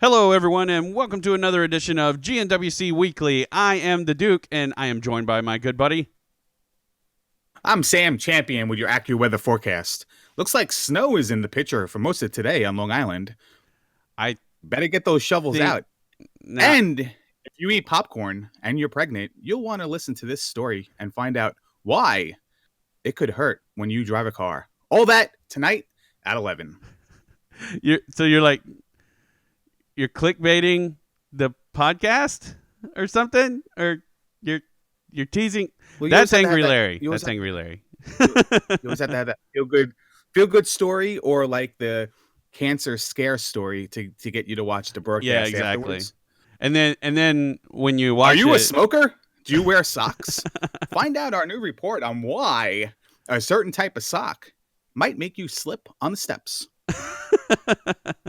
Hello, everyone, and welcome to another edition of GnWC Weekly. I am the Duke, and I am joined by my good buddy. I'm Sam Champion with your AccuWeather forecast. Looks like snow is in the picture for most of today on Long Island. I Better get those shovels think out. now, And if you eat popcorn and you're pregnant, you'll want to listen to this story and find out why it could hurt when you drive a car. All that tonight at 11. you're clickbaiting the podcast or something, or you're teasing. Well, That's Angry Larry. You That's Angry Larry. always have to have that feel good story, or like the cancer scare story to get you to watch the broadcast. Yeah, exactly. Afterwards. And then when you watch, are you a smoker? Do you wear socks? Find out our new report on why a certain type of sock might make you slip on the steps.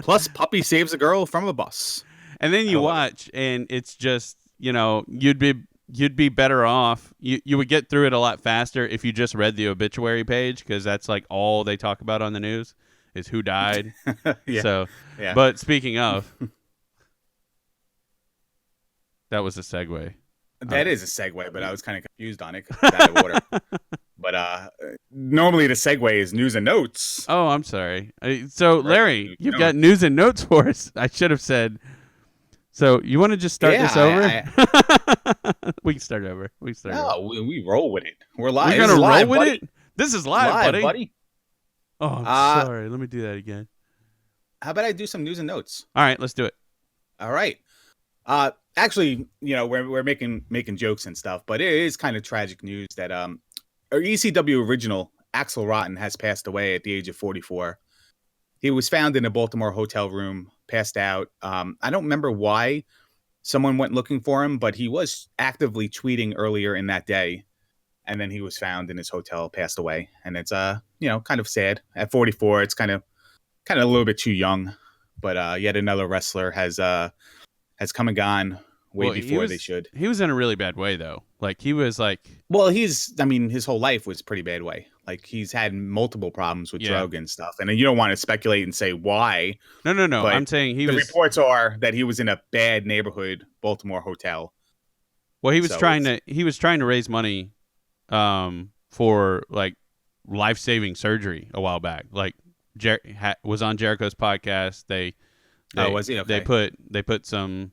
Plus, puppy saves a girl from a bus. And then you watch, and it's just, you'd be better off. You would get through it a lot faster if you just read the obituary page, because that's like all they talk about on the news is who died. Yeah. So, yeah. But speaking of, that was a segue. That is a segue, but I was kind of confused on it. Out of order. But normally the segue is news and notes. Oh, I'm sorry. So, Larry, you've got news and notes for us. I should have said. So, you want to just start this over? We can start over. We roll with it. We're live. We're going to roll live, with buddy. it? This is live, buddy. Oh, I'm sorry. Let me do that again. How about I do some news and notes? All right, let's do it. All right. Actually, we're making jokes and stuff, but it is kind of tragic news that our ECW original Axl Rotten has passed away at the age of 44. He was found in a Baltimore hotel room, passed out. I don't remember why someone went looking for him, but he was actively tweeting earlier in that day, and then he was found in his hotel, passed away. And it's kind of sad. At 44, it's kind of a little bit too young. But yet another wrestler has come and gone way before they should. He was in a really bad way, though. Like, he was like... Well, his whole life was pretty bad way. Like, he's had multiple problems with drug and stuff. And you don't want to speculate and say why. No. I'm saying the reports are that he was in a bad neighborhood, Baltimore hotel. Well, he was trying to raise money for, like, life-saving surgery a while back. Like, was on Jericho's podcast. Was he? Okay. They put some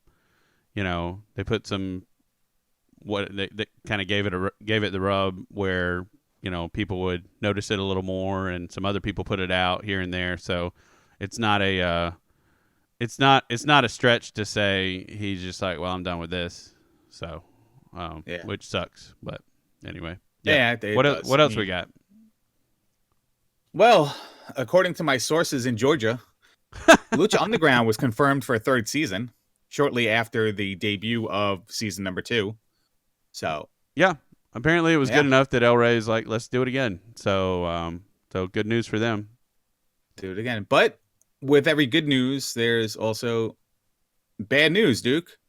what they kind of gave it the rub where people would notice it a little more, and some other people put it out here and there. So it's not a stretch to say he's just like, well, I'm done with this. So which sucks, but anyway. Yeah. What else we got? Well, according to my sources in Georgia, Looch Underground was confirmed for a third season shortly after the debut of season number 2. So yeah, apparently it was good enough that El Rey's like, let's do it again. So good news for them. Do it again. But with every good news, there's also bad news, Duke.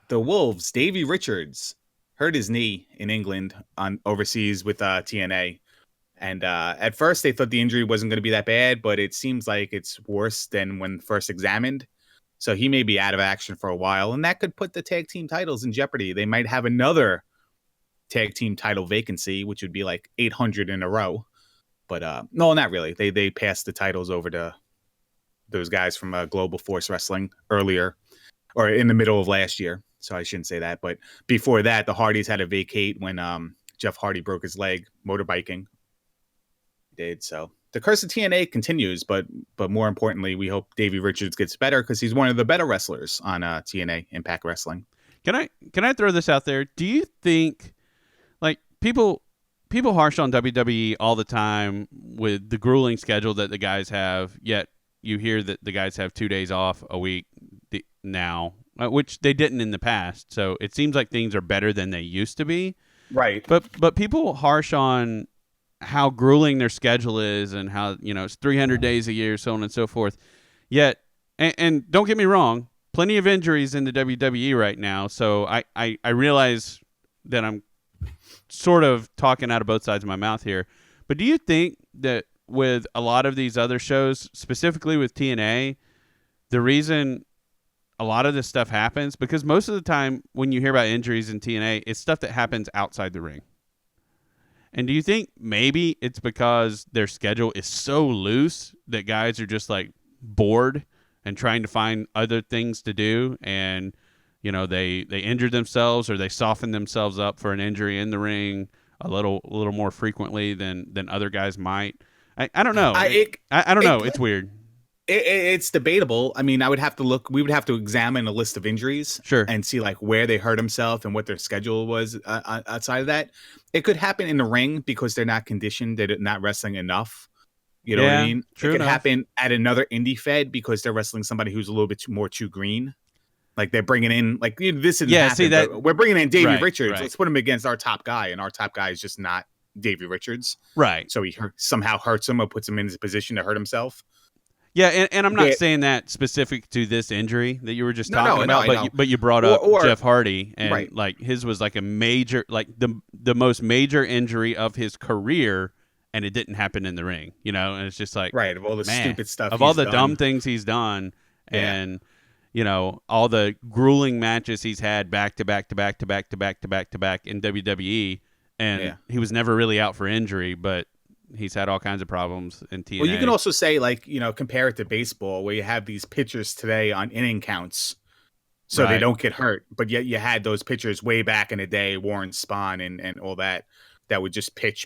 The Wolves, Davey Richards, hurt his knee in England overseas with TNA. And at first, they thought the injury wasn't going to be that bad, but it seems like it's worse than when first examined. So he may be out of action for a while, and that could put the tag team titles in jeopardy. They might have another tag team title vacancy, which would be like 800 in a row. But no, not really. They passed the titles over to those guys from Global Force Wrestling earlier, or in the middle of last year. So I shouldn't say that. But before that, the Hardys had to vacate when Jeff Hardy broke his leg motorbiking. Did so the curse of TNA continues, but more importantly, we hope Davey Richards gets better, because he's one of the better wrestlers on TNA Impact Wrestling. Can I throw this out there? Do you think, like, people harsh on WWE all the time with the grueling schedule that the guys have, yet you hear that the guys have 2 days off a week now, which they didn't in the past. So it seems like things are better than they used to be. Right. But people harsh on how grueling their schedule is, and how, it's 300 days a year, so on and so forth. Yet, and don't get me wrong, plenty of injuries in the WWE right now. So I realize that I'm sort of talking out of both sides of my mouth here. But do you think that with a lot of these other shows, specifically with TNA, the reason a lot of this stuff happens, because most of the time when you hear about injuries in TNA, it's stuff that happens outside the ring. And do you think maybe it's because their schedule is so loose that guys are just like bored and trying to find other things to do, and they injure themselves or they soften themselves up for an injury in the ring a little more frequently than other guys might? I don't know. I don't know. It's weird. It's debatable. I mean, I would have to look. We would have to examine a list of injuries, sure, and see like where they hurt themselves and what their schedule was outside of that. It could happen in the ring because they're not conditioned. They're not wrestling enough. You know what I mean? True it could enough. happen at another indie fed because they're wrestling somebody who's a little bit too green. Like they're bringing in like this didn't happen, see that we're bringing in Davey Richards. Right. Let's put him against our top guy, and our top guy is just not Davey Richards. Right. So he somehow hurts him or puts him in his position to hurt himself. Yeah, and I'm not saying that specific to this injury that you were just talking about, but you brought up Jeff Hardy, and like his was like a major, like the most major injury of his career, and it didn't happen in the ring, and it's just like of all the stupid stuff, of all the dumb things he's done, and all the grueling matches he's had back to back to back to back to back to back to back in WWE, and he was never really out for injury, but he's had all kinds of problems in TNA. Well, you can also say, like, compare it to baseball, where you have these pitchers today on inning counts, so they don't get hurt. But yet you had those pitchers way back in the day, Warren Spahn and all that would just pitch,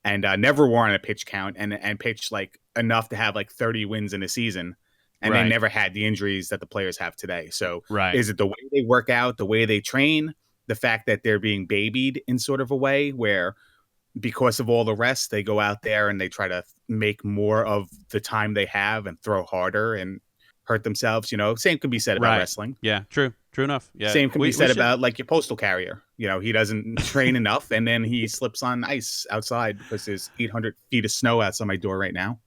and never were on a pitch count and pitch like enough to have like 30 wins in a season. And they never had the injuries that the players have today. So is it the way they work out, the way they train, the fact that they're being babied in sort of a way where because of all the rest, they go out there and they try to make more of the time they have and throw harder and hurt themselves. Same could be said about wrestling. Yeah, true enough. Yeah, same can be said about like your postal carrier. He doesn't train enough, and then he slips on ice outside because there's 800 feet of snow outside my door right now.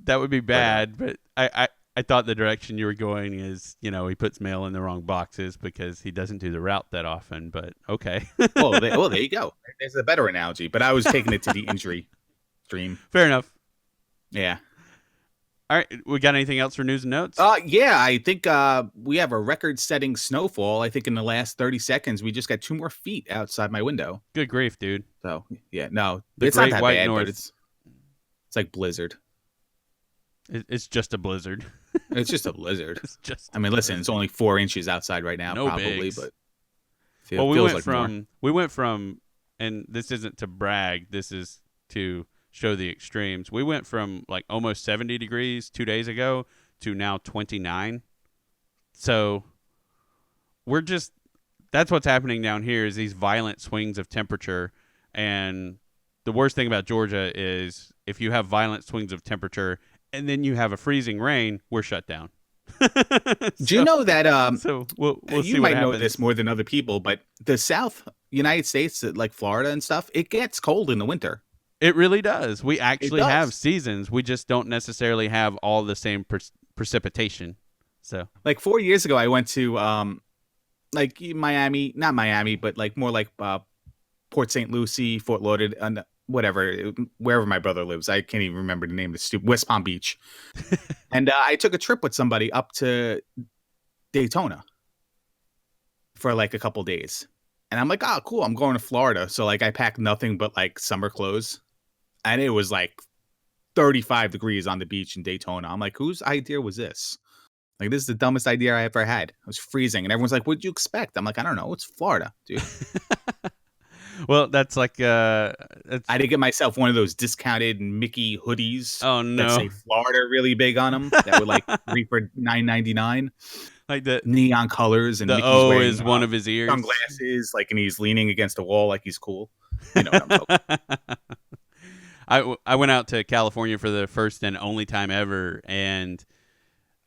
That would be bad, but I thought the direction you were going is, he puts mail in the wrong boxes because he doesn't do the route that often, but okay. Well, there you go. There's a better analogy, but I was taking it to the injury stream. Fair enough. Yeah. All right. We got anything else for news and notes? Yeah, I think we have a record-setting snowfall. I think in the last 30 seconds, we just got 2 more feet outside my window. Good grief, dude. So, yeah, no, it's not that bad, but it's like blizzard. It's just a blizzard. It's just a blizzard. I mean, listen, it's only 4 inches outside right now, probably, bigs. but we went from, and this isn't to brag, this is to show the extremes. We went from like almost 70 degrees 2 days ago to now 29. So that's what's happening down here is these violent swings of temperature. And the worst thing about Georgia is if you have violent swings of temperature and then you have a freezing rain, we're shut down. Do you know that? So we'll see. You might know this more than other people, but the South United States, like Florida and stuff, it gets cold in the winter. It really does. We actually have seasons. We just don't necessarily have all the same precipitation. So, like 4 years ago, I went to like Miami, not Miami, but like more like Port St. Lucie, Fort Lauderdale, whatever, wherever my brother lives. I can't even remember the name of the stupid West Palm Beach. And I took a trip with somebody up to Daytona for like a couple days. And I'm like, oh, cool. I'm going to Florida. So like I packed nothing but like summer clothes. And it was like 35 degrees on the beach in Daytona. I'm like, whose idea was this? Like, this is the dumbest idea I ever had. It was freezing. And everyone's like, what'd you expect? I'm like, I don't know. It's Florida, dude. Well, that's like I did get myself one of those discounted Mickey hoodies. Oh no, that say Florida really big on them. That would like read for $9.99. Like the neon colors and the Mickey's O wearing, is one of his ears. Sunglasses, like, and he's leaning against a wall like he's cool. You know what I'm talking. I went out to California for the first and only time ever, and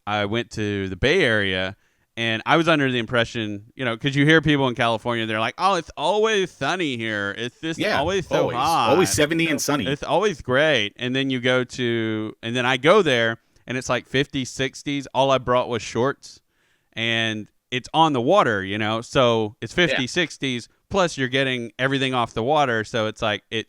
I went to the Bay Area. And I was under the impression, because you hear people in California, they're like, "Oh, it's always sunny here. It's just always so hot. Always 70 and sunny. It's always great." And then then I go there, and it's like 50s, 60s. All I brought was shorts, and it's on the water, So it's 50s, 60s. Plus, you're getting everything off the water, so it's like it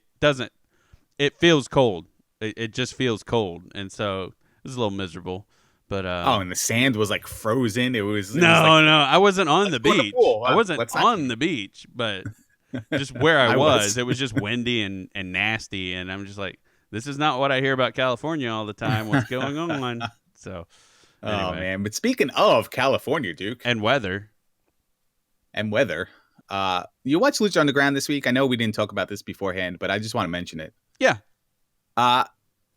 feels cold. It just feels cold, and so was a little miserable. But and the sand was like frozen. It was no, like, I wasn't on the go in the beach. pool. I wasn't Let's not- on the beach, but just where I I was, was. it was just windy and nasty, and I'm just like, this is not what I hear about California all the time. What's going on? So, anyway. Oh man! But speaking of California, Duke, And weather. you watched Lucha Underground this week. I know we didn't talk about this beforehand, but I just want to mention it. Yeah.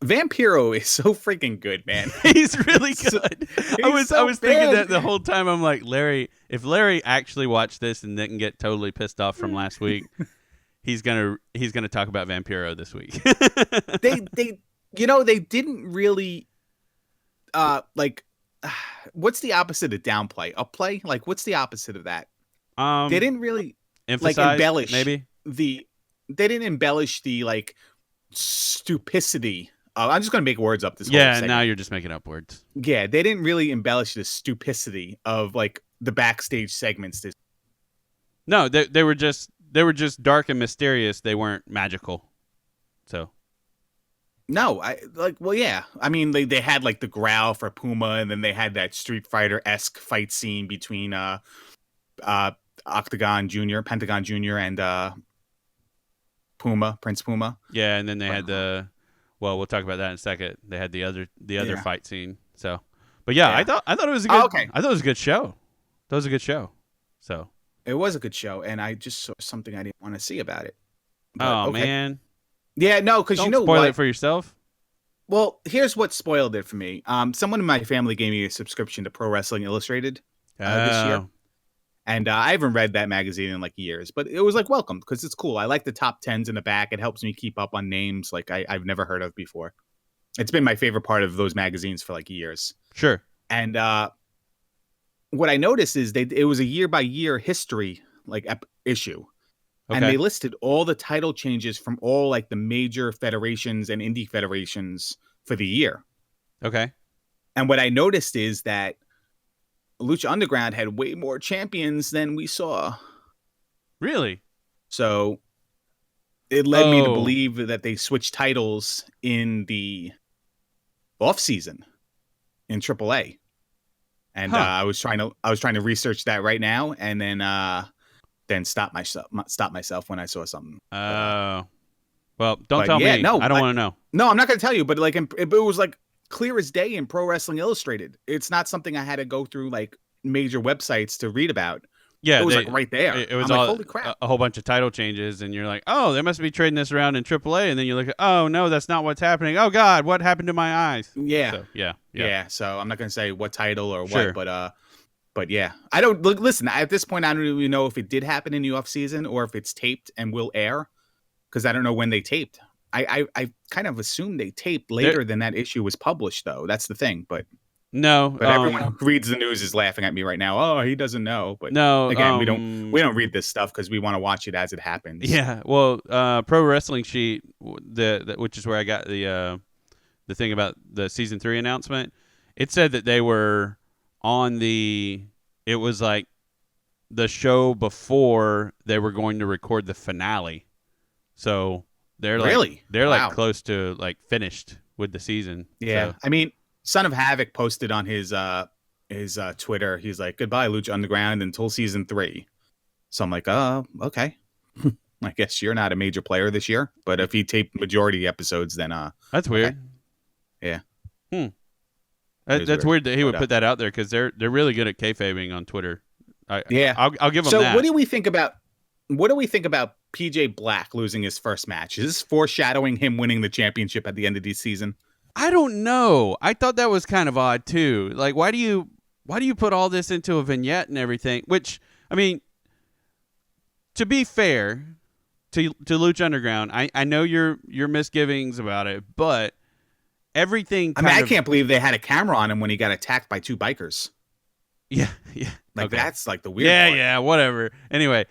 Vampiro is so freaking good, man. He's really good. I was thinking bad. that the whole time. I'm like, Larry, if Larry actually watched this and didn't get totally pissed off from last week, he's gonna talk about Vampiro this week. They didn't really what's the opposite of downplay? Upplay? Like what's the opposite of that? They didn't really emphasize, embellish maybe. They didn't embellish the stupidity. I'm just gonna make words up this whole segment. Now you're just making up words. Yeah, they didn't really embellish the stupidity of like the backstage segments. No, they were just dark and mysterious. They weren't magical. So no, I mean they had like the growl for Puma, and then they had that Street Fighter-esque fight scene between Pentagon Jr. and Prince Puma. Yeah, and then they had we'll talk about that in a second. They had the other fight scene. So, but yeah, I thought it was a good. Okay. I thought it was a good show. That was a good show. So it was a good show, and I just saw something I didn't want to see about it. But, man. Yeah, no, because you know spoil what? it for yourself. Well, here's what spoiled it for me. Someone in my family gave me a subscription to Pro Wrestling Illustrated this year. And I haven't read that magazine in like years, but it was like welcome because it's cool. I like the top 10s in the back. It helps me keep up on names like I've never heard of before. It's been my favorite part of those magazines for like years. Sure. And what I noticed is it was a year by year history like issue. Okay. And they listed all the title changes from all like the major federations and indie federations for the year. Okay. And what I noticed is that Lucha Underground had way more champions than we saw. Really? So it led me to believe that they switched titles in the off season in AAA. And I was trying to research that right now, and then stop myself when I saw something. Well, don't tell me. No, I don't want to know. No, I'm not going to tell you. But like, it was like clear as day in Pro Wrestling Illustrated. It's not something I had to go through like major websites to read about. Yeah, it was like right there. It was I'm all like, holy crap. A whole bunch of title changes, and you're like, oh, they must be trading this around in AAA, and then you look at, oh no, that's not what's happening. Oh God, what happened to my eyes? Yeah, so, yeah. So I'm not going to say what title or what, but yeah, I don't look. Listen, at this point, I don't even know if it did happen in the off season or if it's taped and will air, because I don't know when they taped. I kind of assumed they taped later than that issue was published, though. That's the thing. But no, everyone who reads the news is laughing at me right now. Oh, he doesn't know. But no, again, we don't read this stuff because we want to watch it as it happens. Yeah, well, Pro Wrestling Sheet, which is where I got the thing about the season 3 announcement. It said that they were on it was like the show before they were going to record the finale. So they're like close to like finished with the season. Yeah. So. I mean, Son of Havoc posted on his Twitter. He's like, goodbye, Lucha Underground until season 3. So I'm like, okay. I guess you're not a major player this year, but if he taped majority episodes, then that's weird. Okay. Yeah. That's weird that he would put that out there because they're really good at kayfabing on Twitter. I'll give them so that. So what do we think about PJ Black losing his first match? Is this foreshadowing him winning the championship at the end of the season? I don't know. I thought that was kind of odd too. Like, why do you put all this into a vignette and everything? Which, I mean, to be fair to Lucha Underground, I know your misgivings about it, but everything. I can't believe they had a camera on him when he got attacked by 2 bikers. Yeah. Like that's like the weird part. Yeah, whatever. Anyway,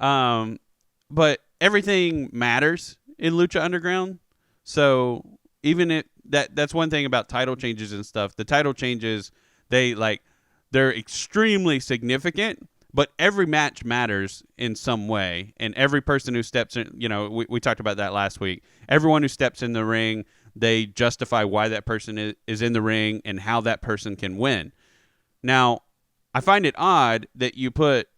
but everything matters in Lucha Underground. So even if that's one thing about title changes and stuff. The title changes, they're extremely significant, but every match matters in some way. And every person who steps in, we talked about that last week. Everyone who steps in the ring, they justify why that person is in the ring and how that person can win. Now, I find it odd that you put,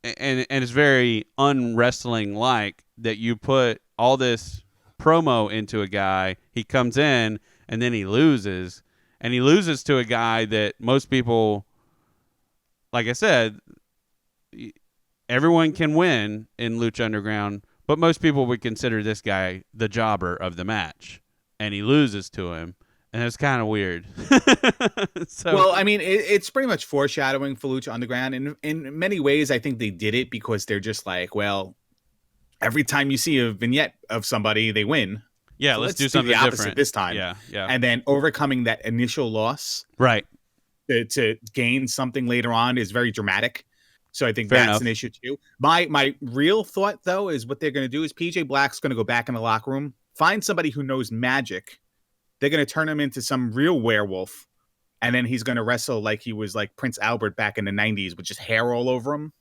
and it's very unwrestling like, that you put all this promo into a guy, he comes in, and then he loses. And he loses to a guy that most people, like I said, everyone can win in Lucha Underground, but most people would consider this guy the jobber of the match. And he loses to him. And it's kind of weird. Well, I mean, it's pretty much foreshadowing for Lucha Underground. And in many ways, I think they did it because they're just like, well, every time you see a vignette of somebody, they win. Yeah, so let's do something the opposite different this time. Yeah. And then overcoming that initial loss, right, to gain something later on is very dramatic. So I think Fair that's enough. an issue too. My real thought though is what they're going to do is PJ Black's going to go back in the locker room, find somebody who knows magic. They're going to turn him into some real werewolf, and then he's going to wrestle like he was like Prince Albert back in the 90s with just hair all over him,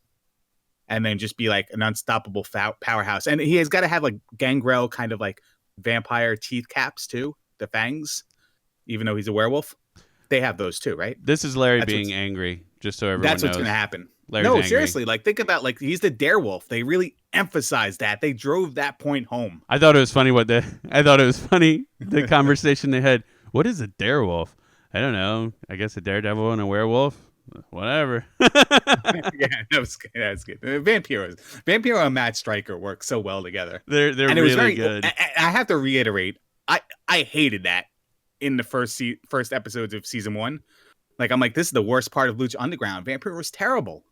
and then just be like an unstoppable powerhouse. And he has got to have like Gangrel kind of like vampire teeth caps too, the fangs, even though he's a werewolf. They have those too, right? This is Larry being angry, just so everyone knows. That's what's going to happen. Larry's no, angry. seriously, like think about like he's the Darewolf. They really emphasized that. They drove that point home. I thought it was funny the conversation they had. What is a Darewolf? I don't know. I guess a daredevil and a werewolf. Whatever. Yeah, that was good. That's good. Vampiro and Matt Stryker work so well together. They're really good. I have to reiterate, I hated that in the first episodes of season 1. Like I'm like, this is the worst part of Lucha Underground. Vampiro was terrible.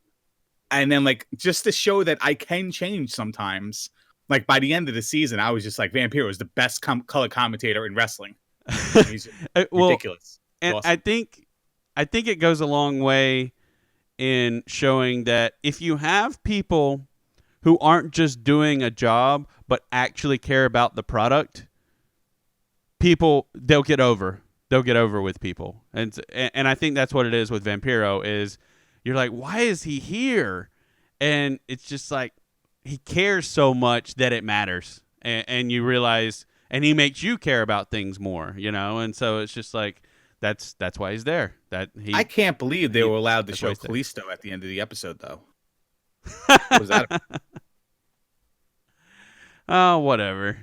And then like just to show that I can change sometimes. Like by the end of the season, I was just like, Vampiro is the best color commentator in wrestling. He's ridiculous. And awesome. I think it goes a long way in showing that if you have people who aren't just doing a job but actually care about the product, they'll get over with people. And I think that's what it is with Vampiro is you're like, why is he here? And it's just like he cares so much that it matters. And you realize, and he makes you care about things more, and so it's just like that's why he's there. I can't believe they were allowed to show Kalisto at the end of the episode, though. What was that? Oh, whatever.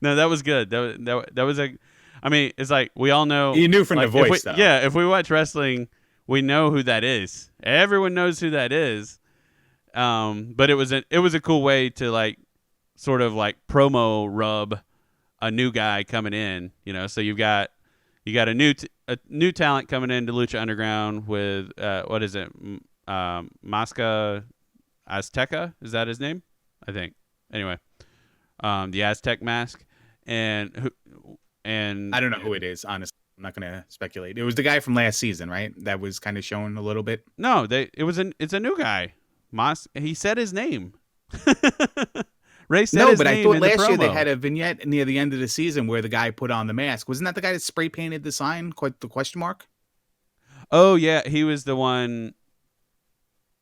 No, that was good. That was a. I mean, it's like we all know. You knew from the voice, though. Yeah, if we watch wrestling, we know who that is. Everyone knows who that is. But it was a cool way to like sort of like promo rub a new guy coming in. So you got a new talent coming into Lucha Underground with what is it? Masca Azteca, is that his name? I think. Anyway, the Aztec mask, and I don't know who it is. Honestly, I'm not going to speculate. It was the guy from last season, right? That was kind of shown a little bit. No, it's a new guy. He said his name. Ray said his name. No, but I thought last year they had a vignette near the end of the season where the guy put on the mask. Wasn't that the guy that spray painted the sign, the question mark? Oh yeah, he was the one.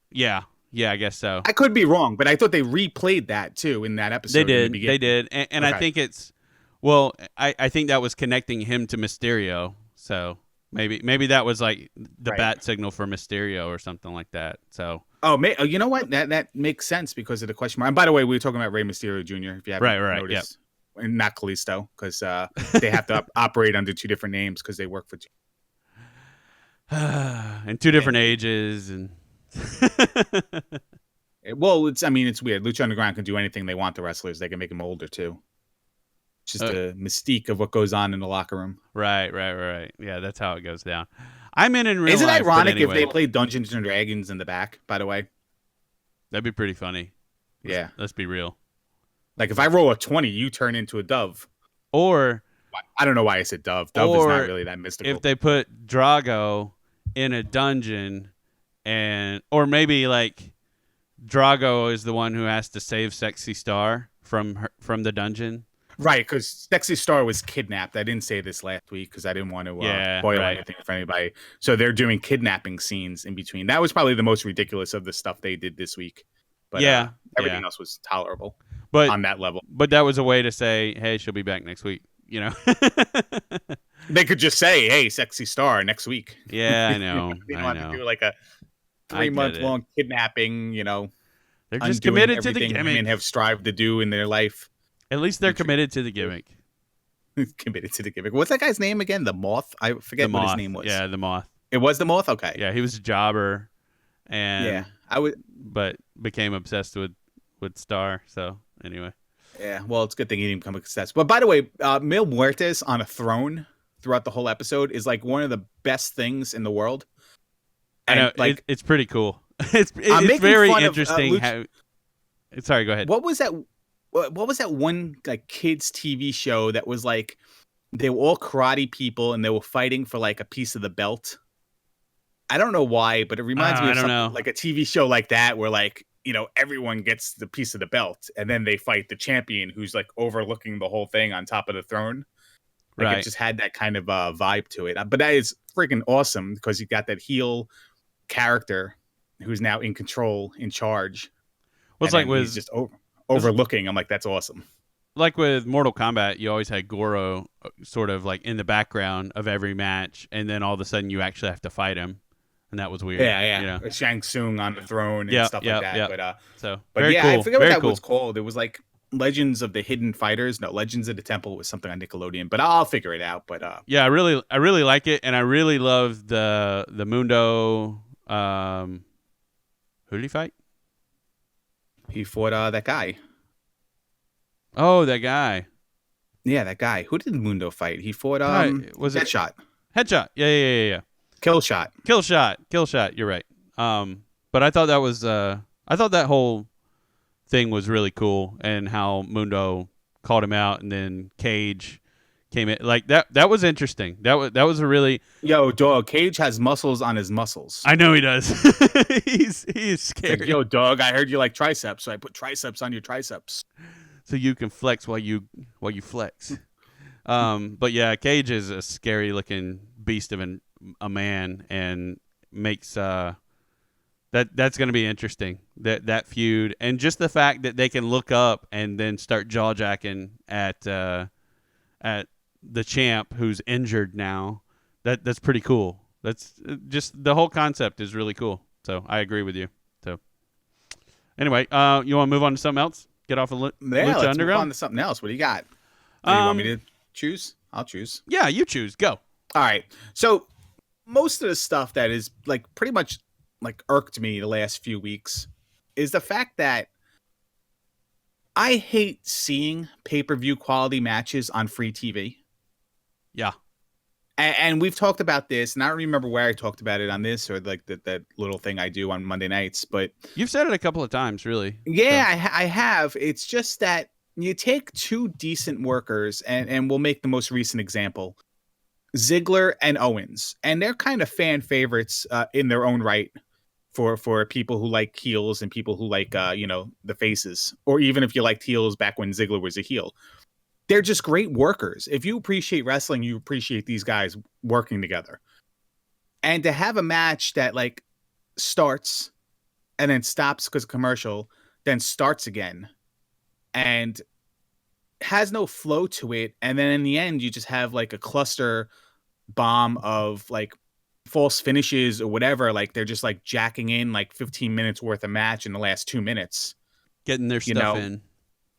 Yeah, I guess so. I could be wrong, but I thought they replayed that too in that episode. They did, and okay. I think it's. Well, I think that was connecting him to Mysterio, so maybe that was like the bat signal for Mysterio or something like that. So. Oh, you know what? That makes sense because of the question mark. And by the way, we were talking about Rey Mysterio Jr. If you haven't noticed, yep. And not Kalisto, because they have to operate under two different names because they work for two. And two different ages and. Well, it's weird. Lucha Underground can do anything they want to wrestlers. They can make them older too. It's just the mystique of what goes on in the locker room. Right. Yeah, that's how it goes down. I'm in real life. Is it ironic if they play Dungeons and Dragons in the back, by the way? That'd be pretty funny. Let's be real. Like if I roll a 20, you turn into a dove. Or I don't know why I said dove. Dove is not really that mystical. If they put Drago in a dungeon or maybe like Drago is the one who has to save Sexy Star from the dungeon. Right, because Sexy Star was kidnapped. I didn't say this last week because I didn't want to spoil anything for anybody. So they're doing kidnapping scenes in between. That was probably the most ridiculous of the stuff they did this week. but yeah, everything else was tolerable but on that level. But that was a way to say, hey, she'll be back next week. You know. They could just say, "Hey, sexy star, next week." Yeah, I know. They don't I have know. to do like a I get 3-month it. long kidnapping. They're just Undoing committed to the everything gimmick. women have strived to do in their life. At least they're committed to the gimmick. Committed to the gimmick. What's that guy's name again? The Moth? I forget what his name was. Yeah, the Moth. It was the Moth? Okay. Yeah, he was a jobber, and Yeah, but became obsessed with Star. So anyway. Yeah, well, it's a good thing he didn't become a success. But by the way, Mil Muertes on a throne throughout the whole episode is like one of the best things in the world. And I know, like it's pretty cool. It's making very fun of, interesting how. Sorry, go ahead. What was that? What was that one like kids TV show that was like they were all karate people and they were fighting for like a piece of the belt? I don't know why, but it reminds me of something like a TV show like that where like, everyone gets the piece of the belt and then they fight the champion who's like overlooking the whole thing on top of the throne. Like Right. It just had that kind of vibe to it. But that is freaking awesome because you got that heel character who's now in control, in charge. Well, it's like he's just overlooking. I'm like, that's awesome. Like with Mortal Kombat, you always had Goro sort of like in the background of every match, and then all of a sudden you actually have to fight him, and that was weird. Yeah. Shang Tsung on the throne and stuff like that. Yeah. But very yeah, cool. I forget very what that cool. was called. It was like Legends of the Hidden Fighters. No, Legends of the Temple was something on Nickelodeon, but I'll figure it out. But yeah, I really like it, and I really love the Mundo. Who did he fight? He fought that guy. Oh, that guy. Yeah, that guy. Who did Mundo fight? He fought was Headshot. Headshot. Yeah. Kill shot. You're right. But I thought that was I thought that whole thing was really cool, and how Mundo called him out, and then Cage came in like that. That was interesting. That was a really dog. Cage has muscles on his muscles. I know he does. He's scary. Like, yo, dog. I heard you like triceps, so I put triceps on your triceps. So you can flex while you flex. But yeah, Cage is a scary looking beast of a man, and makes that's going to be interesting. That feud, and just the fact that they can look up and then start jaw jacking at the champ who's injured now. That's pretty cool. That's just the whole concept is really cool. So I agree with you. So anyway, you want to move on to something else? Get off of Lucha let's Underground? move on to something else. What do you got? Do you want me to choose? I'll choose. Yeah, you choose. Go. All right. So most of the stuff that is like pretty much like irked me the last few weeks is the fact that I hate seeing pay-per-view quality matches on free TV. Yeah. And we've talked about this, and I don't remember where I talked about it on this or like that little thing I do on Monday nights, but you've said it a couple of times, really. Yeah, so. I have. It's just that you take two decent workers, and we'll make the most recent example, Ziggler and Owens, and they're kind of fan favorites in their own right for people who like heels and people who like the faces, or even if you liked heels back when Ziggler was a heel. They're just great workers. If you appreciate wrestling, you appreciate these guys working together. And to have a match that like starts and then stops because of commercial, then starts again and has no flow to it. And then in the end, you just have like a cluster bomb of like false finishes or whatever. Like they're just like jacking in like 15 minutes worth of match in the last 2 minutes. Getting their stuff in.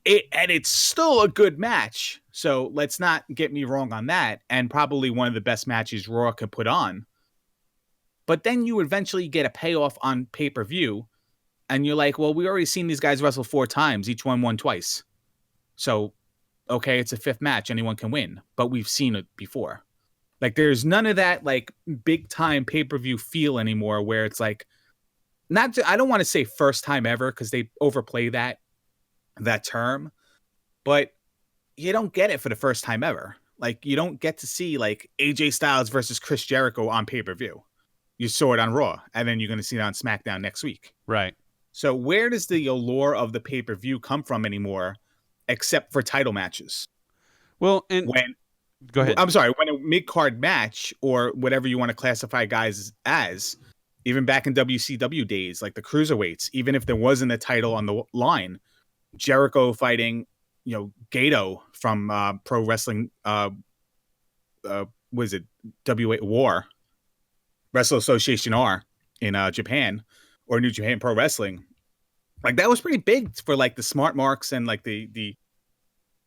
And it's still a good match. So let's not get me wrong on that. And probably one of the best matches Raw could put on. But then you eventually get a payoff on pay-per-view. And you're like, well, we already seen these guys wrestle 4 times. Each one won twice. So, okay, it's a 5th match. Anyone can win. But we've seen it before. Like, there's none of that, like, big-time pay-per-view feel anymore where it's like, I don't want to say first time ever because they overplay that term, but you don't get it for the first time ever. Like, you don't get to see like AJ Styles versus Chris Jericho on pay-per-view. You saw it on Raw, and then you're going to see it on SmackDown next week. Right. So where does the allure of the pay-per-view come from anymore, except for title matches? Well, and go ahead. I'm sorry, when a mid-card match or whatever you want to classify guys as Even back in WCW days, like the cruiserweights, even if there wasn't a title on the line, Jericho fighting, Gato from Pro Wrestling, was it W8 War, Wrestle Association R in Japan, or New Japan Pro Wrestling. Like that was pretty big for like the smart marks and like the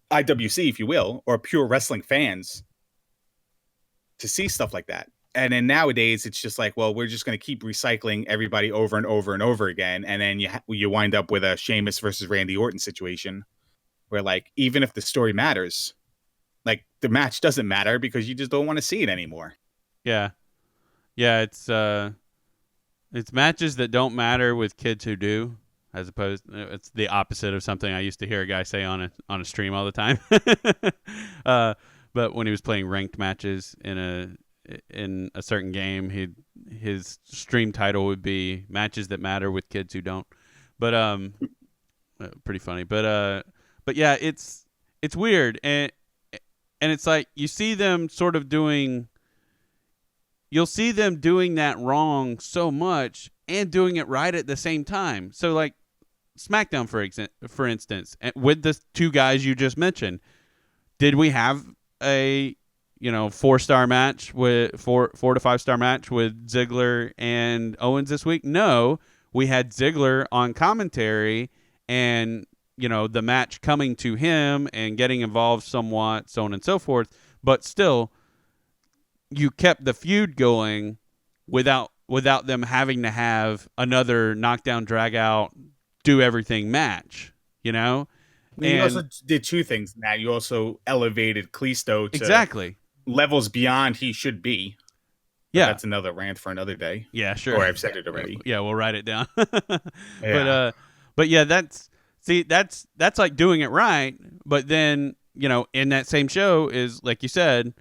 IWC, if you will, or pure wrestling fans to see stuff like that. And then nowadays it's just like, well, we're just going to keep recycling everybody over and over and over again. And then you wind up with a Sheamus versus Randy Orton situation where like, even if the story matters, like the match doesn't matter because you just don't want to see it anymore. Yeah. Yeah. It's matches that don't matter with kids who do, as opposed, it's the opposite of something I used to hear a guy say on a stream all the time. But when he was playing ranked matches in a certain game, his stream title would be matches that matter with kids who don't. But pretty funny. But yeah, it's weird, and it's like you see them sort of doing. You'll see them doing that wrong so much and doing it right at the same time. So like SmackDown, for instance, with the two guys you just mentioned, did we have a 4-star match with 4 to 5-star match with Ziggler and Owens this week? No, we had Ziggler on commentary and the match coming to him and getting involved somewhat, so on and so forth. But still, you kept the feud going without them having to have another knockdown, drag out, do everything match. You also did two things, Matt. You also elevated Kalisto to exactly levels beyond he should be. But that's another rant for another day. Yeah, sure. Or I've said it already. Yeah, we'll write it down. Yeah. But yeah, that's like doing it right. But then in that same show is, like you said,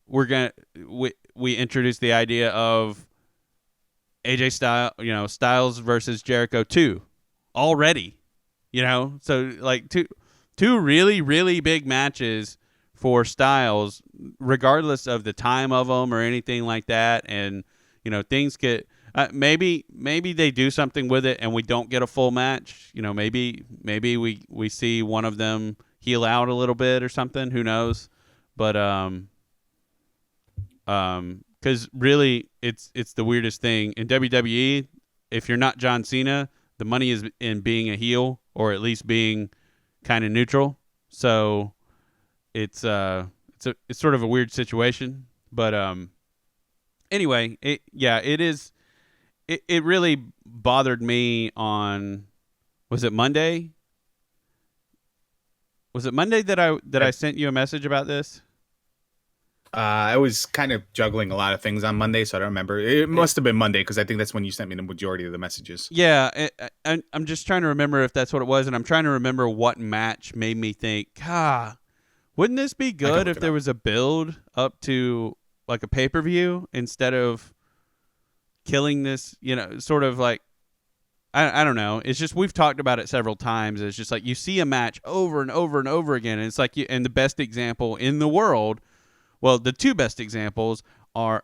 we introduced the idea of AJ Styles versus Jericho 2 already. So like two really, really big matches for Styles, regardless of the time of them or anything like that. And things get maybe they do something with it and we don't get a full match. Maybe we see one of them heal out a little bit or something. Who knows? But because really it's the weirdest thing in WWE. If you're not John Cena, the money is in being a heel or at least being kind of neutral. So it's sort of a weird situation. But anyway, it is. It really bothered me on. Was it Monday? Was it Monday that I sent you a message about this? I was kind of juggling a lot of things on Monday, so I don't remember. It must have been Monday because I think that's when you sent me the majority of the messages. Yeah, I'm just trying to remember if that's what it was, and I'm trying to remember what match made me think, wouldn't this be good if there was a build up to like a pay-per-view instead of killing this, sort of like, I don't know. It's just we've talked about it several times. It's just like you see a match over and over and over again, and it's like and the best example in the world. Well, the two best examples are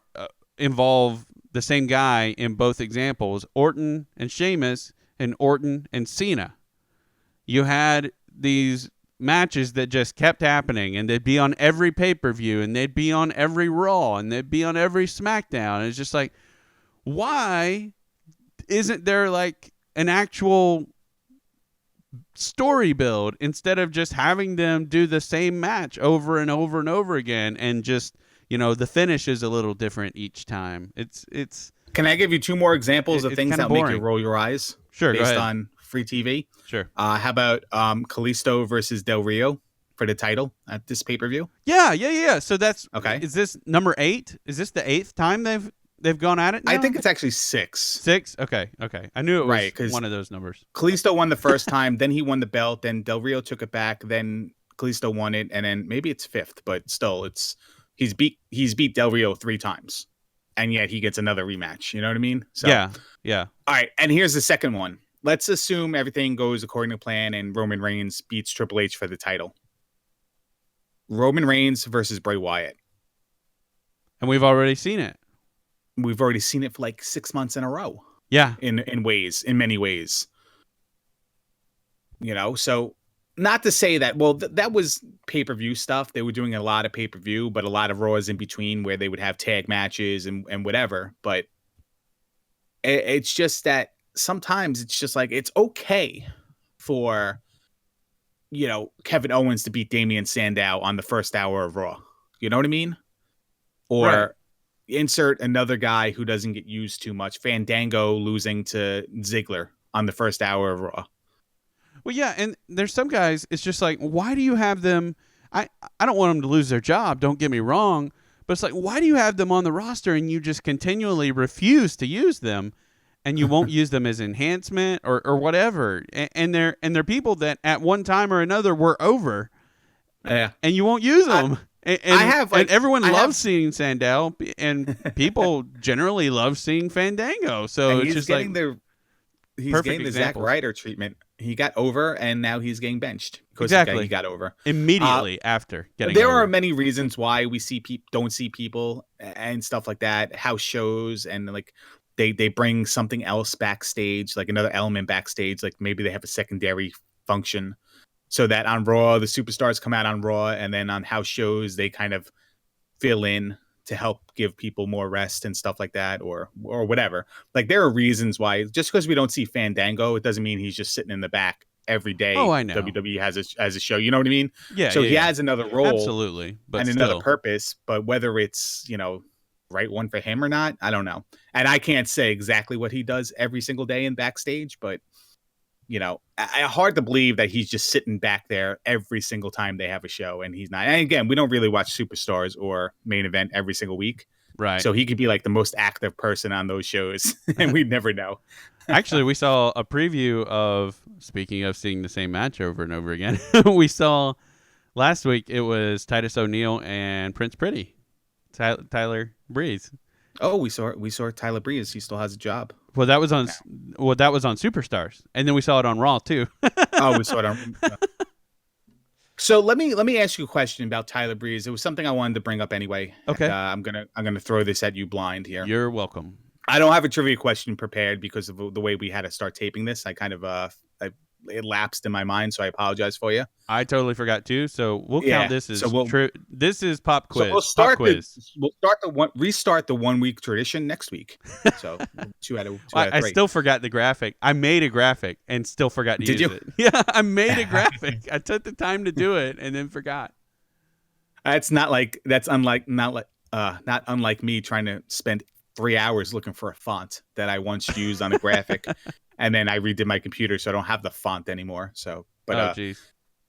involve the same guy in both examples, Orton and Sheamus and Orton and Cena. You had these matches that just kept happening, and they'd be on every pay-per-view, and they'd be on every Raw, and they'd be on every SmackDown. And it's just like, why isn't there like an actual story build instead of just having them do the same match over and over and over again, and just the finish is a little different each time. It's Can I give you two more examples of things that make you roll your eyes? Sure, based on free TV. Sure. How about Kalisto versus Del Rio for the title at this pay-per-view? Yeah. So that's okay. Is this number 8? Is this the 8th time they've gone at it now? I think it's actually 6. 6? Okay. I knew it was right, one of those numbers. Kalisto won the first time, then he won the belt, then Del Rio took it back, then Kalisto won it, and then maybe it's 5th, but still he's beat Del Rio 3 times. And yet he gets another rematch. You know what I mean? So, yeah. All right, and here's the second one. Let's assume everything goes according to plan and Roman Reigns beats Triple H for the title. Roman Reigns versus Bray Wyatt. And we've already seen it. we've already seen it for like 6 months in a row. Yeah. In many ways. So not to say that, well, that was pay-per-view stuff. They were doing a lot of pay-per-view, but a lot of Raws in between where they would have tag matches and whatever. But it's just that sometimes it's just like, it's okay for, Kevin Owens to beat Damian Sandow on the first hour of Raw. You know what I mean? Or Right. insert another guy who doesn't get used too much. Fandango losing to Ziggler on the first hour of Raw. Well, yeah, and there's some guys, it's just like, why do you have them? I don't want them to lose their job, don't get me wrong, but it's like, why do you have them on the roster and you just continually refuse to use them, and you won't use them as enhancement or whatever? And they're people that at one time or another were over, Yeah, and you won't use them. And everyone loves seeing Sandow, and people generally love seeing Fandango. So it's just like he's getting the Zack Ryder treatment. He got over, and now he's getting benched because he got over immediately after getting. There over. are many reasons why we don't see people and stuff like that. House shows, and like they bring something else backstage, like another element backstage. Like maybe they have a secondary function, so that on Raw the superstars come out on Raw, and then on house shows they kind of fill in to help give people more rest and stuff like that, or whatever. Like there are reasons why. Just because we don't see Fandango, it doesn't mean he's just sitting in the back every day. Oh, I know. WWE has a show. You know what I mean? Yeah. So he has another role, absolutely, but and still. another purpose. But whether it's right one for him or not, I don't know. And I can't say exactly what he does every single day in backstage, but hard to believe that he's just sitting back there every single time they have a show and he's not. And again, we don't really watch Superstars or Main Event every single week. Right. So he could be like the most active person on those shows and we'd never know. Actually, we saw a preview of, speaking of seeing the same match over and over again, we saw last week it was Titus O'Neil and Prince Pretty, Tyler Breeze. Oh, we saw Tyler Breeze. He still has a job. Well, that was on Superstars, and then we saw it on Raw too. Oh, we saw it on. So let me ask you a question about Tyler Breeze. It was something I wanted to bring up anyway. Okay. I'm gonna throw this at you blind here. You're welcome. I don't have a trivia question prepared because of the way we had to start taping this. I kind of it lapsed in my mind, so I apologize for you. I totally forgot too, so we'll count this as this is pop quiz. So restart the 1 week tradition next week. So 2 out of 3. I still forgot the graphic. I made a graphic and still forgot to use it. Yeah, I made a graphic. I took the time to do it and then forgot. Not unlike me trying to spend 3 hours looking for a font that I once used on a graphic. And then I redid my computer, so I don't have the font anymore. So, but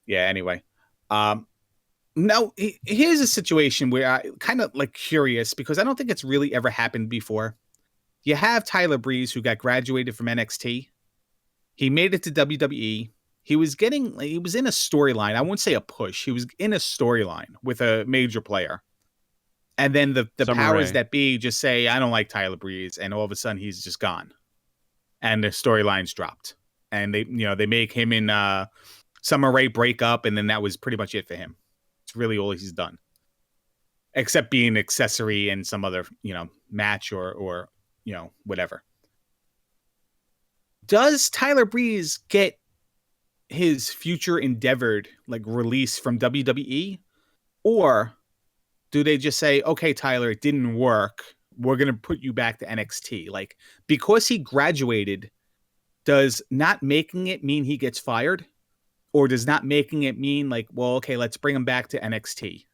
yeah. Anyway, now here's a situation where I kind of like curious because I don't think it's really ever happened before. You have Tyler Breeze, who got graduated from NXT. He made it to WWE. He was in a storyline. I won't say a push. He was in a storyline with a major player. And then the powers that be just say, I don't like Tyler Breeze. And all of a sudden he's just gone. And the storylines dropped, and they make him in Summer Rae break up, and then that was pretty much it for him. It's really all he's done, except being an accessory in some other match or whatever. Does Tyler Breeze get his future endeavored release from WWE, or do they just say, okay, Tyler, it didn't work, we're going to put you back to NXT? Because he graduated, does not making it mean he gets fired? Or does not making it mean well, okay, let's bring him back to NXT?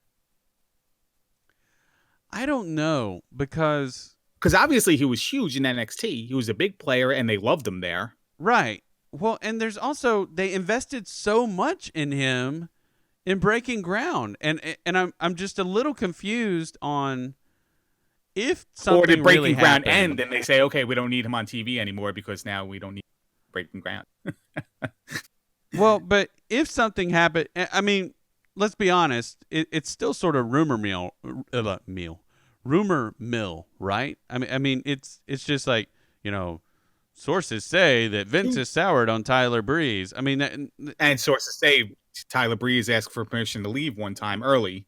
I don't know, because obviously he was huge in NXT. He was a big player and they loved him there. Right. Well, and there's also, they invested so much in him in Breaking Ground. And I'm just a little confused on if something really happened. Or did Breaking Ground end and they say, okay, we don't need him on TV anymore because now we don't need Breaking Ground. Well, but if something happened, I mean, let's be honest, it's still sort of rumor mill, right? I mean, it's just like, sources say that Vince is soured on Tyler Breeze. I mean, and sources say Tyler Breeze asked for permission to leave one time early,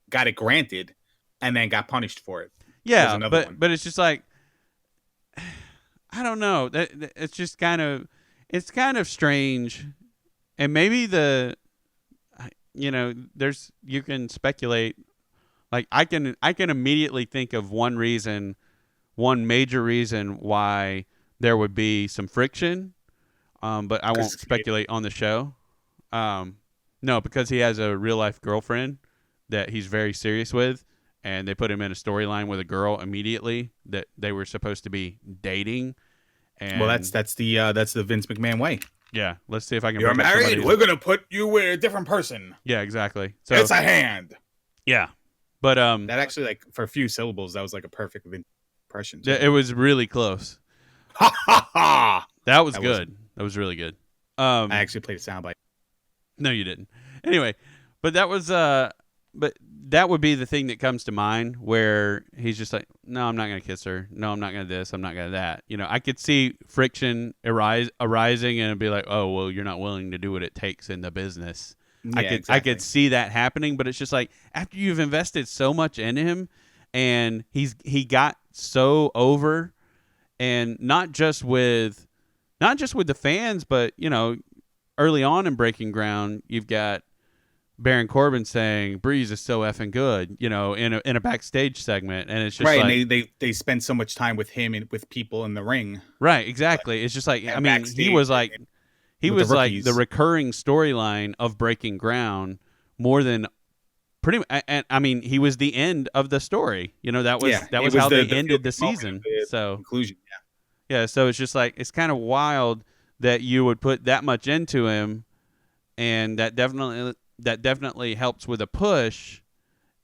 got it granted, and then got punished for it. was Yeah, another one. but it's just like I don't know. It's just it's kind of strange, and maybe there's you can speculate. Like I can immediately think of one major reason why there would be some friction, but I won't speculate on the show. No, because he has a real life girlfriend that he's very serious with, and they put him in a storyline with a girl immediately that they were supposed to be dating. And well, that's the Vince McMahon way. Yeah, let's see if I can. You're married. We're gonna put you with a different person. Yeah, exactly. So it's a hand. Yeah, but that actually, like, for a few syllables, that was like a perfect impression. It was really close. Ha ha ha! That was good. That was really good. I actually played a soundbite. No, you didn't. Anyway, but that was but that would be the thing that comes to mind where he's just like, no, I'm not going to kiss her. No, I'm not going to this. I'm not going to that. You know, I could see friction arising and it'd be like, oh, well, you're not willing to do what it takes in the business. Yeah, I could see that happening, but it's just like after you've invested so much in him and he got so over, and not just with the fans, but, you know, early on in Breaking Ground, you've got Baron Corbin saying Breeze is so effing good, you know, in a backstage segment, and it's just right. Like, and they spend so much time with him and with people in the ring. Right, exactly. It's just like, I mean, he was like the recurring storyline of Breaking Ground more than pretty much. And I mean, he was the end of the story. You know, that was how they ended the season. So conclusion, yeah. So it's just like it's kind of wild that you would put that much into him, and that definitely helps with a push,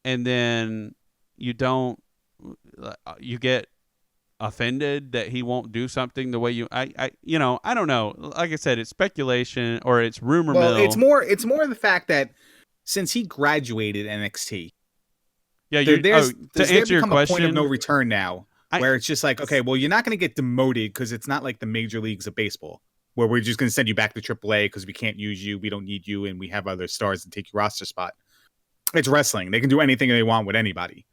and then you get offended that he won't do something the way I don't know. Like I said, it's speculation or it's rumor mill. It's more the fact that since he graduated NXT, there's to answer your question, a point of no return now, where it's just like, okay, well, you're not going to get demoted because it's not like the major leagues of baseball, where we're just going to send you back to AAA because we can't use you, we don't need you, and we have other stars to take your roster spot. It's wrestling; they can do anything they want with anybody.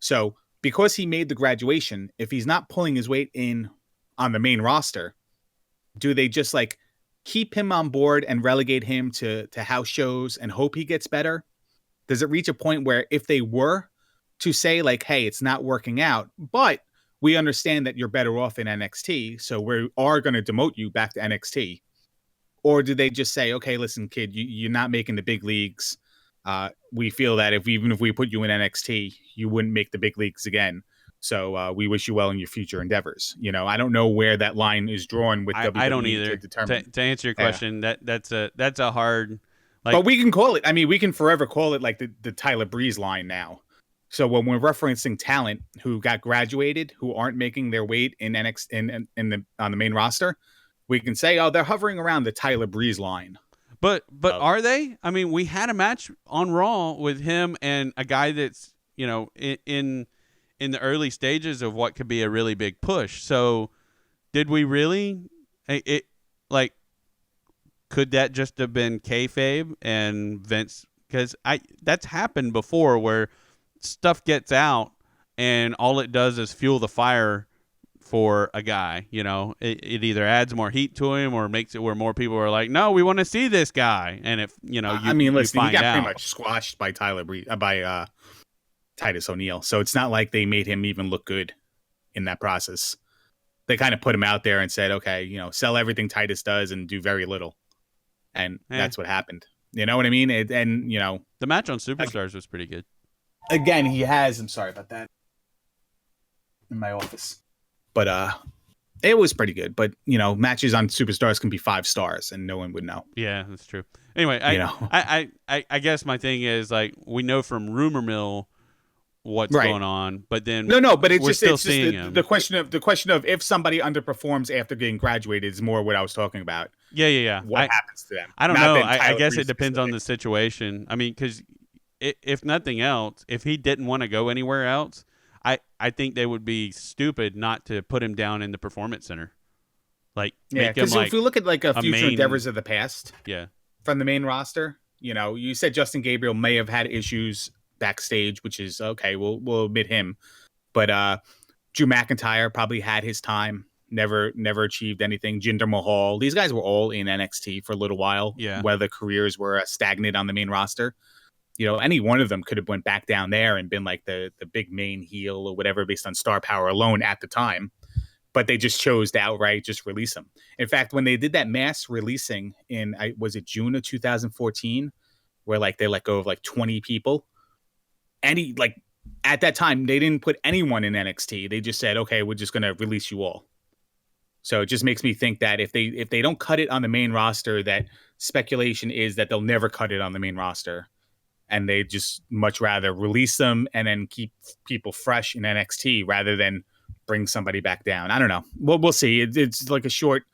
So because he made the graduation, if he's not pulling his weight in on the main roster, do they just like keep him on board and relegate him to house shows and hope he gets better? Does it reach a point where if they were to say like, hey, it's not working out, but we understand that you're better off in NXT, so we are going to demote you back to NXT? Or do they just say, okay, listen, kid, you're not making the big leagues. We feel that even if we put you in NXT, you wouldn't make the big leagues again. So we wish you well in your future endeavors. You know, I don't know where that line is drawn with WWE. I don't either. To determine. To answer your question, that's a hard. Like, but we can call it. I mean, we can forever call it like the Tyler Breeze line now. So when we're referencing talent who got graduated, who aren't making their weight in NXT on the main roster, we can say, oh, they're hovering around the Tyler Breeze line. But are they? I mean, we had a match on Raw with him and a guy that's, you know, in the early stages of what could be a really big push. So did we really? Could that just have been kayfabe and Vince? Because that's happened before where stuff gets out and all it does is fuel the fire for a guy. You know, it either adds more heat to him or makes it where more people are like, no, we want to see this guy. And if you know, I mean, listen, he got pretty much squashed by Titus O'Neil, so it's not like they made him even look good in that process. They kind of put him out there and said, okay, you know, sell everything Titus does and do very little, and that's what happened. You know what I mean? And you know, the match on Superstars was pretty good. Again, I'm sorry about that, in my office. But it was pretty good. But, you know, matches on Superstars can be 5 stars and no one would know. Yeah, that's true. Anyway, I guess my thing is, like, we know from rumor mill what's going on, but then but it's just the question of if somebody underperforms after getting graduated is more what I was talking about. Yeah. What happens to them? I don't know. I guess it depends on the situation. I mean, because if nothing else, if he didn't want to go anywhere else, I think they would be stupid not to put him down in the Performance Center. Like, make him like, if we look at like a future endeavors of the past, from the main roster, you know, you said Justin Gabriel may have had issues backstage, which is okay. We'll admit him, But Drew McIntyre probably had his time. Never achieved anything. Jinder Mahal. These guys were all in NXT for a little while. Yeah. Whether careers were stagnant on the main roster. Any one of them could have went back down there and been like the big main heel or whatever based on star power alone at the time. But they just chose to outright just release them. In fact, when they did that mass releasing in, was it June of 2014, where like they let go of like 20 people, at that time, they didn't put anyone in NXT. They just said, okay, we're just going to release you all. So it just makes me think that if they don't cut it on the main roster, that speculation is that they'll never cut it on the main roster. And they just much rather release them and then keep people fresh in NXT rather than bring somebody back down. I don't know. We'll see. It's like a short,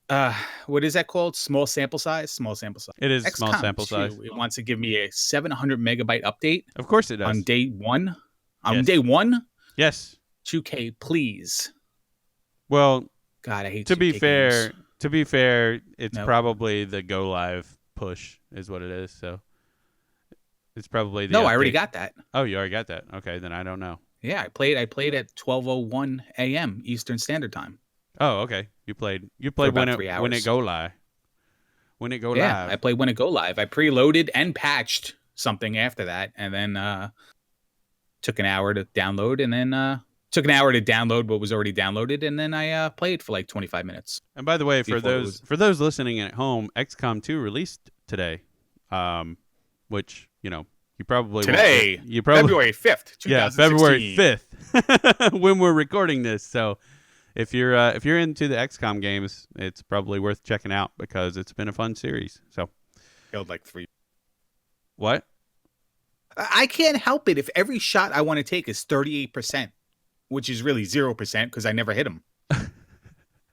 what is that called? Small sample size? Small sample size. It is XCOM small sample size. It wants to give me a 700 megabyte update. Of course it does. On day one? On Yes. day one? Yes. 2K, please. Well, God, I hate to 2K be fair, games. it's Nope. probably the go live push is what it is. So it's probably the No, I update. already got that. Oh, you already got that. Okay, then I don't know. Yeah, I played at 12:01 a.m. Eastern Standard Time. Oh, okay. You played about when 3 hours. when it go live. When it go Yeah, live. I played when it go live. I preloaded and patched something after that, and then took an hour to download, and then took an hour to download what was already downloaded, and then I played for like 25 minutes. And by the way, for before it those was- for those listening at home, XCOM 2 released today, which you probably Today, won't, you probably February 5th, 2016. yeah February 5th when we're recording this. So if you're into the XCOM games, it's probably worth checking out because it's been a fun series. So Killed like 3. what? I can't help it if every shot I want to take is 38%, which is really 0% because I never hit them.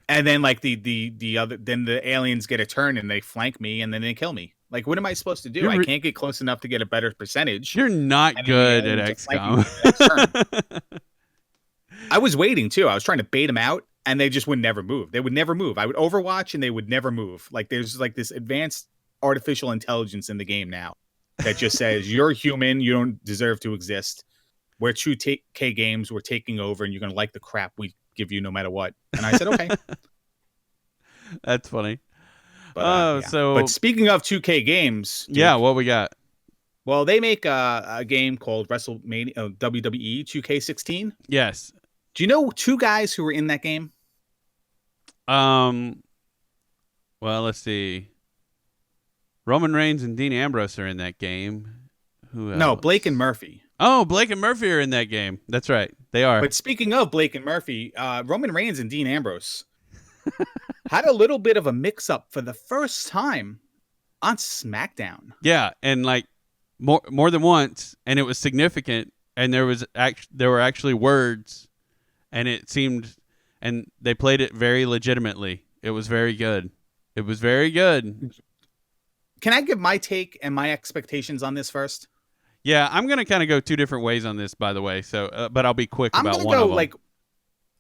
And then like the other, then the aliens get a turn and they flank me and then they kill me. Like, what am I supposed to do? I can't get close enough to get a better percentage. You're not And good then at the aliens are XCOM. I was waiting too. I was trying to bait them out and they just would never move. They would never move. I would overwatch and they would never move. Like, there's like this advanced artificial intelligence in the game now that just says you're human, you don't deserve to exist. We're 2K games, we're taking over, and you're gonna like the crap we give you no matter what. And I said, okay. That's funny. But, but speaking of 2K games, Duke, yeah, what we got? well, they make a game called WrestleMania WWE 2K16. Yes. Do you know 2 guys who were in that game? Well, let's see. Roman Reigns and Dean Ambrose are in that game. Who else? No, Blake and Murphy. Oh, Blake and Murphy are in that game. That's right. They are. But speaking of Blake and Murphy, Roman Reigns and Dean Ambrose had a little bit of a mix-up for the first time on SmackDown. Yeah, and like more than once, and it was significant, and there were actually words, and it seemed, and they played it very legitimately. It was very good. It was very good. Can I give my take and my expectations on this first? Yeah, I'm gonna kind of go 2 different ways on this, by the way. So, but I'll be quick I'm about gonna one go of them. like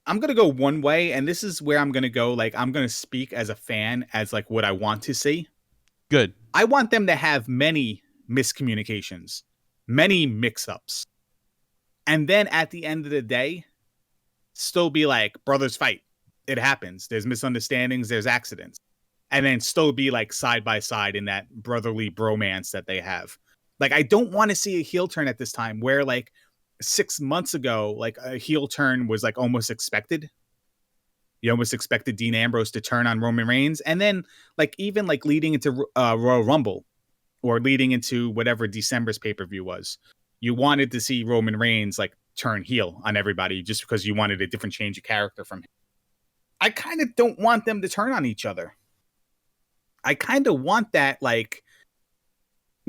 I'm gonna go one way, and this is where I'm gonna go. Like, I'm gonna speak as a fan, as like what I want to see. Good. I want them to have many miscommunications, many mix-ups, and then at the end of the day, still be like, brothers fight. It happens. There's misunderstandings. There's accidents. And then still be like side by side in that brotherly bromance that they have. Like, I don't want to see a heel turn at this time where like 6 months ago, like a heel turn was like almost expected. You almost expected Dean Ambrose to turn on Roman Reigns. And then like even like leading into Royal Rumble or leading into whatever December's pay-per-view was, you wanted to see Roman Reigns like turn heel on everybody just because you wanted a different change of character from him. I kind of don't want them to turn on each other. I kind of want that like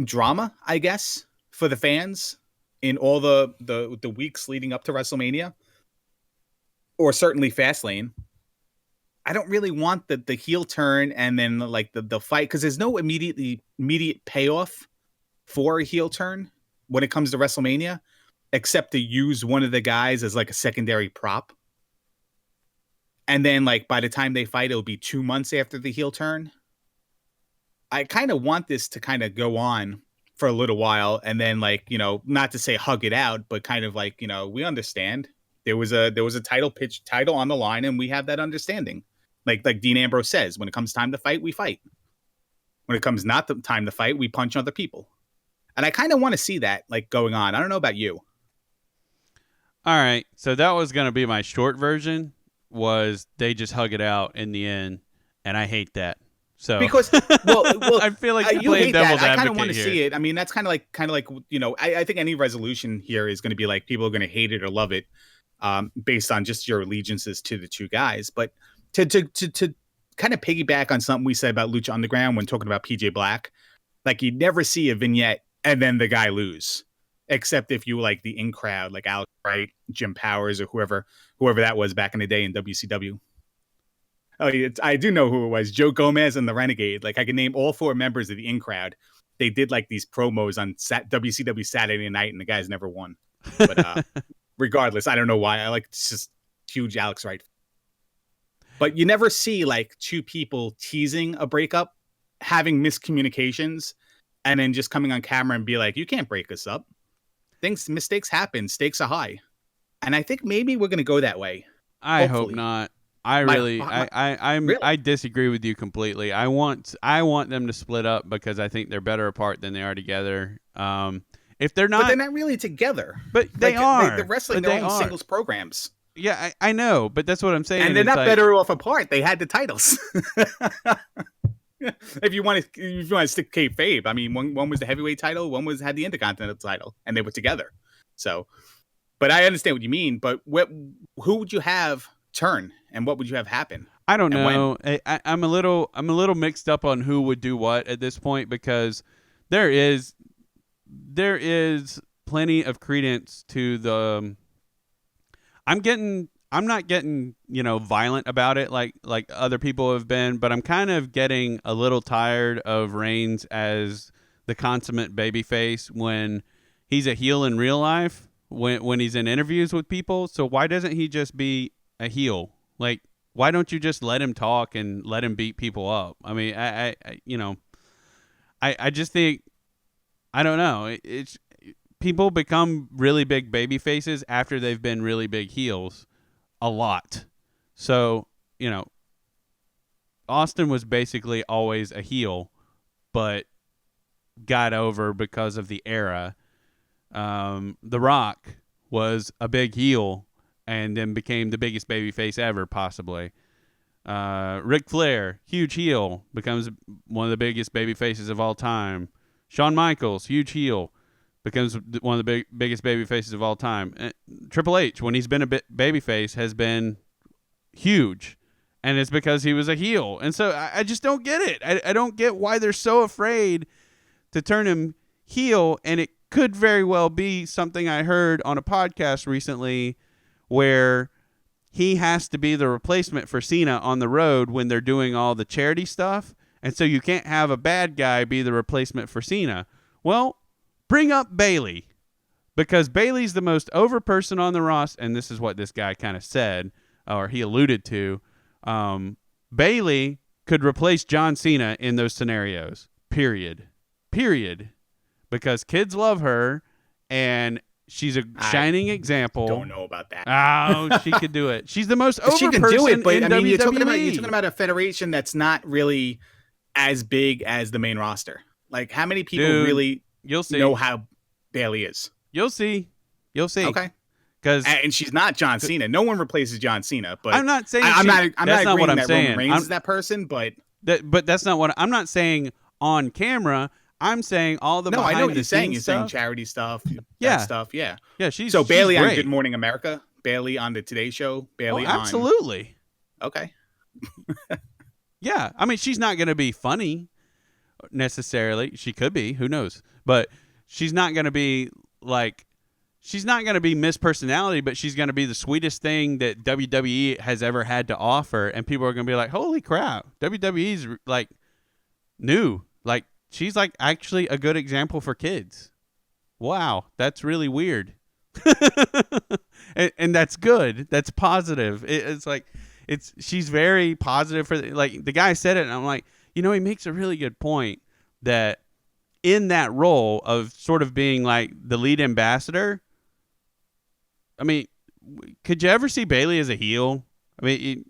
drama, I guess, for the fans in all the weeks leading up to WrestleMania, or certainly Fastlane. I don't really want the heel turn and then like the fight, because there's no immediate payoff for a heel turn when it comes to WrestleMania, except to use one of the guys as like a secondary prop. And then like by the time they fight, it'll be 2 months after the heel turn. I kind of want this to kind of go on for a little while, and then like, you know, not to say hug it out, but kind of like, you know, we understand there was a title on the line, and we have that understanding. Like Dean Ambrose says, when it comes time to fight, we fight. When it comes not the time to fight, we punch other people. And I kind of want to see that like going on. I don't know about you. All right, so that was going to be my short version, was they just hug it out in the end, and I hate that. So because well I feel like you hate that. I kind of want to here. see it. I mean, that's kind of like, you know, I think any resolution here is going to be like people are going to hate it or love it, based on just your allegiances to the two guys. But to kind of piggyback on something we said about Lucha Underground when talking about PJ Black, like you never see a vignette and then the guy lose. Except if you like the in crowd, like Alex Wright, Jim Powers, or whoever that was back in the day in WCW. Oh, I do know who it was. Joe Gomez and the Renegade. Like I can name all 4 members of the in crowd. They did like these promos on WCW Saturday Night, and the guys never won. But regardless, I don't know why. I like just huge Alex Wright. But you never see like 2 people teasing a breakup, having miscommunications, and then just coming on camera and be like, "You can't break us up." Mistakes happen. Stakes are high. And I think maybe we're going to go that way. I hope not. I disagree with you completely. I want them to split up because I think they're better apart than they are together. If they're not, but they're not really together. But they are. They're wrestling their own singles programs. Yeah, I know, but that's what I'm saying. And they're not better off apart. They had the titles. If you want to stick kayfabe, I mean, one was the heavyweight title, one had the Intercontinental title, and they were together. So, but I understand what you mean. But who would you have turn, and what would you have happen? I don't know. I'm a little mixed up on who would do what at this point, because there is plenty of credence to the. I'm not getting, you know, violent about it like other people have been, but I'm kind of getting a little tired of Reigns as the consummate babyface when he's a heel in real life, when he's in interviews with people. So why doesn't he just be a heel? Like, why don't you just let him talk and let him beat people up? I mean, I just think, I don't know. It's people become really big baby faces after they've been really big heels. A lot. So, you know, Austin was basically always a heel, but got over because of the era. The Rock was a big heel and then became the biggest babyface ever, possibly. Ric Flair, huge heel, becomes one of the biggest babyfaces of all time. Shawn Michaels, huge heel, becomes one of the biggest baby faces of all time. Triple H, when he's been a baby face, has been huge, and it's because he was a heel. And so I just don't get it. I don't get why they're so afraid to turn him heel, and it could very well be something I heard on a podcast recently where he has to be the replacement for Cena on the road when they're doing all the charity stuff, and so you can't have a bad guy be the replacement for Cena. Well, bring up Bayley, because Bayley's the most over person on the roster, and this is what this guy kind of said, or he alluded to. Bayley could replace John Cena in those scenarios, period. Because kids love her, and she's a shining example. Don't know about that. Oh, she could do it. She's the most over she can person do it, but in I mean, WWE. you're talking about a federation that's not really as big as the main roster. Like, how many people really know how Bayley is? You'll see. Okay. And she's not John Cena. No one replaces John Cena. But I'm not saying I'm not agreeing what I'm that saying. Roman Reigns is that person. But that's not what I'm not saying on camera. I'm saying all the behind I know what the you're saying. You're stuff. saying charity stuff. Yeah. That stuff. Yeah. Yeah. She's Bayley great. on Good Morning America. Bayley on the Today Show. Bayley on. Absolutely. Okay. Yeah. I mean, she's not going to be funny necessarily. She could be. Who knows? But she's not going to be like. She's not going to be Miss Personality, but she's going to be the sweetest thing that WWE has ever had to offer, and people are going to be like, "Holy crap! WWE's like new. Like she's like actually a good example for kids. Wow, that's really weird, and that's good. That's positive. It's like she's very positive for like the guy said it, and I'm like, he makes a really good point that in that role of sort of being like the lead ambassador. I mean, could you ever see Bayley as a heel? I mean,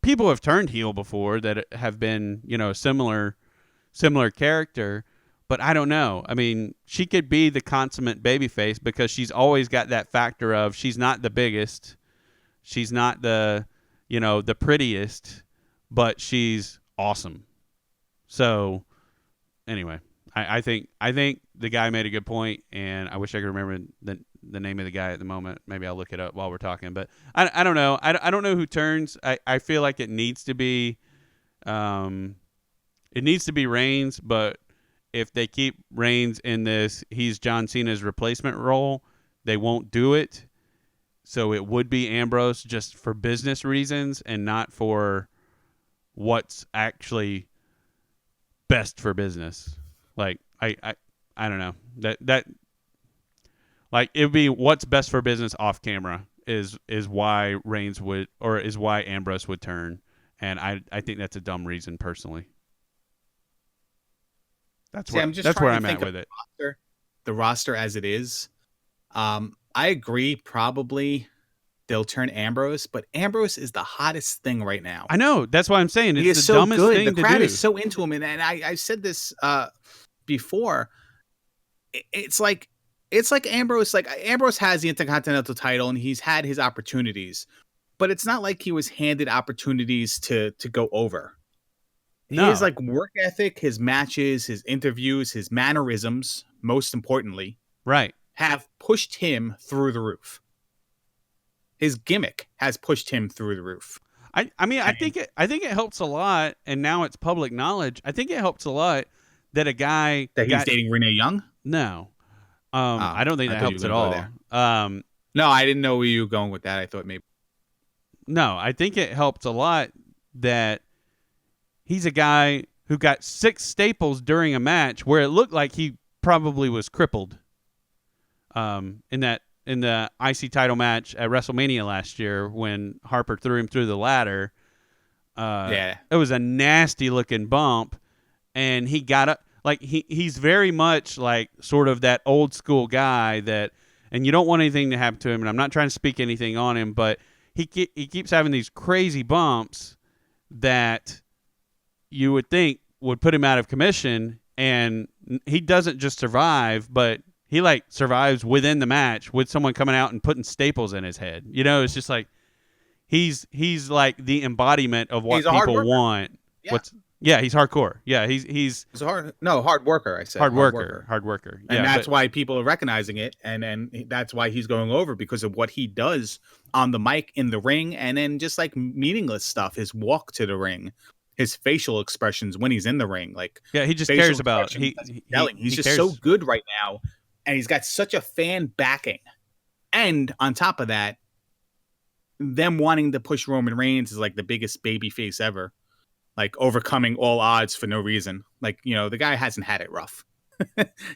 people have turned heel before that have been, similar character, but I don't know. I mean, she could be the consummate babyface because she's always got that factor of she's not the biggest, she's not the, the prettiest, but she's awesome. So, anyway, I think the guy made a good point, and I wish I could remember the name of the guy at the moment. Maybe I'll look it up while we're talking. But I don't know. I don't know who turns. I feel like it needs to be Reigns, but if they keep Reigns in this, he's John Cena's replacement role, they won't do it. So it would be Ambrose just for business reasons and not for what's actually best for business. Like I don't know. That like it would be what's best for business off camera is why Reigns would, or is why Ambrose would turn. And I think that's a dumb reason personally. That's where I'm at with it. The roster as it is. I agree. Probably they'll turn Ambrose, but Ambrose is the hottest thing right now. I know. That's why I'm saying it's the dumbest thing to do. The crowd is so into him, and I said this before. It's like Ambrose. Like Ambrose has the Intercontinental title, and he's had his opportunities, but it's not like he was handed opportunities to go over. No. His like work ethic, his matches, his interviews, his mannerisms, most importantly, right, have pushed him through the roof. His gimmick has pushed him through the roof. I think it helps a lot, and now it's public knowledge. I think it helps a lot that a guy he's dating Renee Young. No, I don't think that helps at all. No, I didn't know where you were going with that. I thought maybe. No, I think it helped a lot that he's a guy who got 6 staples during a match where it looked like he probably was crippled. In the IC title match at WrestleMania last year when Harper threw him through the ladder. It was a nasty looking bump, and he got up. Like he's very much like sort of that old school guy that, and you don't want anything to happen to him. And I'm not trying to speak anything on him, but he keeps having these crazy bumps that you would think would put him out of commission, and he doesn't just survive, but he like survives within the match with someone coming out and putting staples in his head. It's just like he's like the embodiment of what people want. Yeah. He's hardcore. Yeah, he's hard worker. I said hard worker. And that's why people are recognizing it, and that's why he's going over, because of what he does on the mic, in the ring, and then just like meaningless stuff, his walk to the ring, his facial expressions when he's in the ring, like he just cares about he's just so good right now, and he's got such a fan backing, and on top of that, them wanting to push Roman Reigns is like the biggest baby face ever, like overcoming all odds for no reason. Like, the guy hasn't had it rough.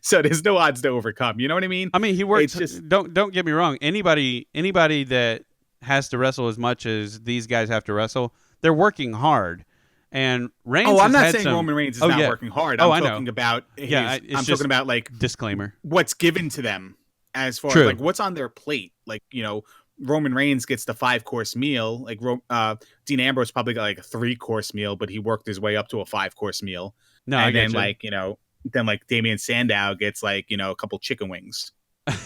So there's no odds to overcome. You know what I mean? I mean, he works. Don't get me wrong. Anybody that has to wrestle as much as these guys have to wrestle, they're working hard. And Reigns. Oh, I'm not saying Roman Reigns is not working hard. I'm talking about I'm talking about like disclaimer. What's given to them as far as like what's on their plate. Like, Roman Reigns gets the 5-course meal. Like Dean Ambrose probably got like a 3-course meal, but he worked his way up to a 5-course meal. No, and then like Damian Sandow gets like, a couple chicken wings.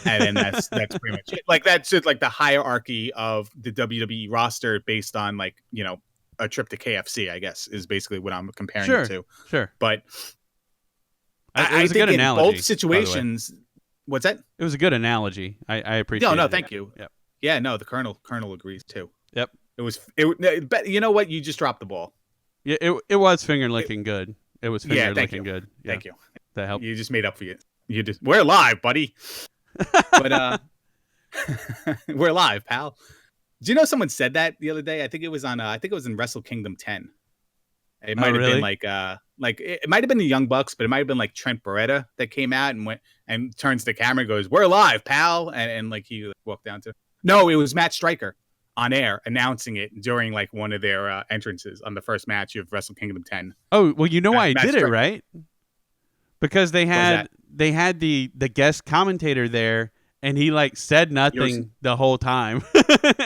And then that's pretty much it. Like that's just like the hierarchy of the WWE roster based on like, a trip to KFC, I guess, is basically what I'm comparing it to. Sure. But it was a good analogy. In both situations, what's that? It was a good analogy. I appreciate it. No, thank you. Yep. Yeah, no, the Colonel agrees too. Yep. But you know what? You just dropped the ball. Yeah, it was finger licking good. It was finger licking good. Yeah. Thank you. That helped. You just made up for you. We're live, buddy. But we're live, pal. Do you know someone said that the other day? I think it was in Wrestle Kingdom 10. It might have been like it might have been the Young Bucks, but it might have been like Trent Beretta that came out and went and turns to the camera and goes, "We're live, pal," and like he walked down to. No, it was Matt Striker. on air announcing it during like one of their entrances on the first match of Wrestle Kingdom 10. Oh, well, you know why he did it, right? Because they had the guest commentater there, and he like said nothing the whole time,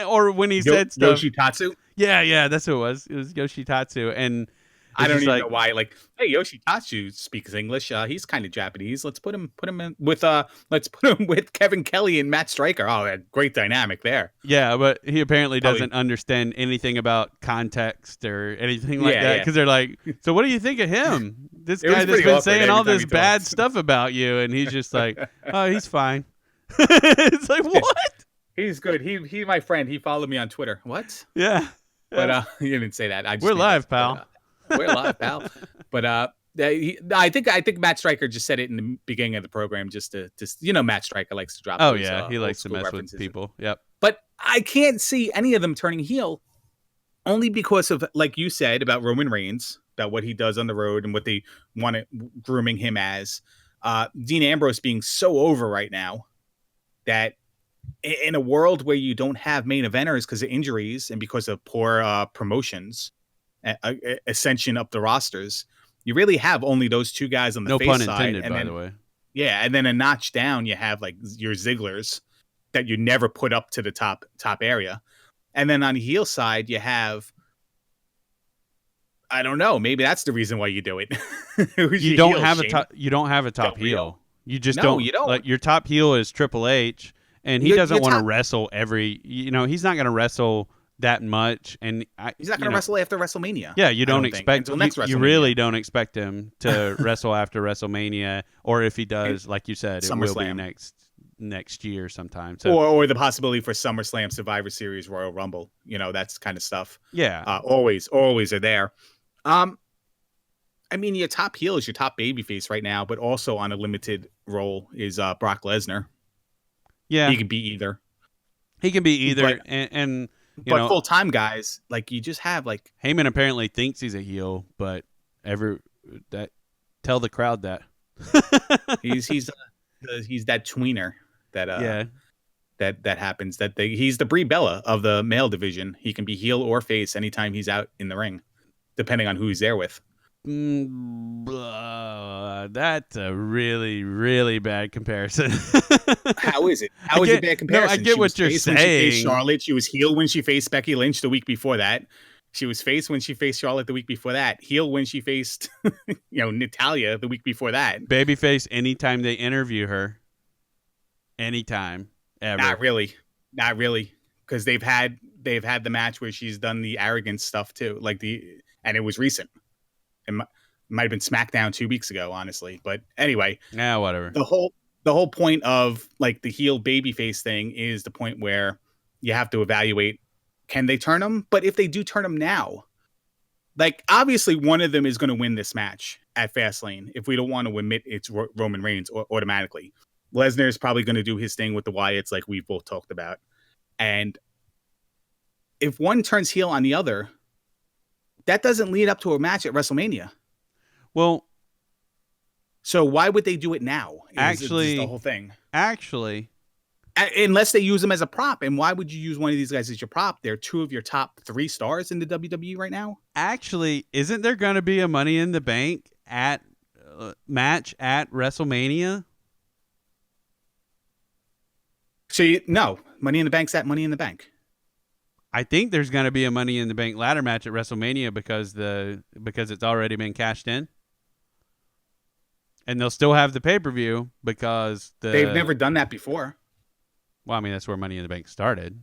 or when he said stuff. Yoshitatsu. Yeah, that's who it was. It was Yoshitatsu, and I don't even know why. Like, hey, Yoshitatsu speaks English. He's kind of Japanese. Let's put him in with Kevin Kelly and Matt Striker. Oh, great dynamic there. Yeah, but he apparently doesn't understand anything about context or anything like that. Because they're like, so what do you think of him? This guy that's been saying all this bad stuff about you, and he's just like, oh, he's fine. It's like, what? He's good. He my friend. He followed me on Twitter. What? Yeah. But he didn't say that. We're live, pal. We're live, pal. But I think Matt Striker just said it in the beginning of the program just to Matt Striker likes to drop. Oh yeah, he likes to mess with people. Yep. But I can't see any of them turning heel, only because of, like you said, about Roman Reigns, about what he does on the road and what they want to grooming him as. Dean Ambrose being so over right now that in a world where you don't have main eventers because of injuries and because of poor promotions, ascension up the rosters, you really have only those two guys on the face side. No pun intended, by the way. Yeah, and then a notch down, you have like your Zigglers that you never put up to the top area, and then on the heel side, you have, I don't know, maybe that's the reason why you do it. You don't have a top heel. You just don't. You don't. Like, your top heel is Triple H. And he doesn't want to wrestle he's not going to wrestle that much. And he's not going to wrestle after WrestleMania. Yeah, you don't expect, you really don't expect him to wrestle after WrestleMania. Or if he does, like you said, it will be next year sometime. So, or the possibility for SummerSlam, Survivor Series, Royal Rumble. That's kind of stuff. Yeah. Always are there. I mean, your top heel is your top babyface right now, but also on a limited role is Brock Lesnar. Yeah, he can be either. But, and full time guys, like, you just have like Heyman apparently thinks he's a heel, but tell the crowd that he's that tweener that happens. He's the Brie Bella of the male division. He can be heel or face anytime he's out in the ring, depending on who he's there with. That's a really, really bad comparison. How is it? How is it bad comparison? No, I get what you're saying. When she faced Charlotte, she was heel when she faced Becky Lynch the week before that. She was face when she faced Charlotte the week before that. Heel when she faced, Natalya the week before that. Babyface anytime they interview her. Anytime, ever. Not really, because they've had the match where she's done the arrogant stuff too, and it was recent. It might have been SmackDown 2 weeks ago, honestly. But anyway, whatever. The whole point of like the heel babyface thing is the point where you have to evaluate, can they turn them? But if they do turn them now, like, obviously one of them is going to win this match at Fastlane. If we don't want to admit it's Roman Reigns automatically, Lesnar is probably going to do his thing with the Wyatts, like we've both talked about. And if one turns heel on the other, that doesn't lead up to a match at WrestleMania. Well, so why would they do it now? Actually, the whole thing. Actually, unless they use them as a prop. And why would you use one of these guys as your prop? They're two of your top 3 stars in the WWE right now. Actually, isn't there going to be a Money in the Bank match at WrestleMania? So no, Money in the Bank's at Money in the Bank. I think there's going to be a Money in the Bank ladder match at WrestleMania because it's already been cashed in, and they'll still have the pay-per-view because they've never done that before. Well, I mean, that's where Money in the Bank started.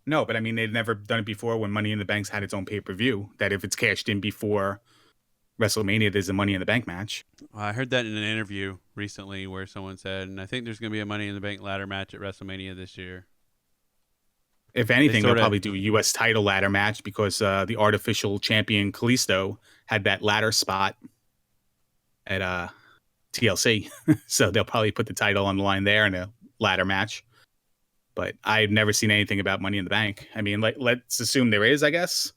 No, but I mean, they've never done it before when Money in the Bank's had its own pay-per-view. That if it's cashed in before WrestleMania, there's a Money in the Bank match. Well, I heard that in an interview recently where someone said, and I think there's going to be a Money in the Bank ladder match at WrestleMania this year. If anything, they'll probably do a U.S. title ladder match because the artificial champion Kalisto had that ladder spot at TLC. So they'll probably put the title on the line there in a ladder match. But I've never seen anything about Money in the Bank. I mean, let's assume there is, I guess.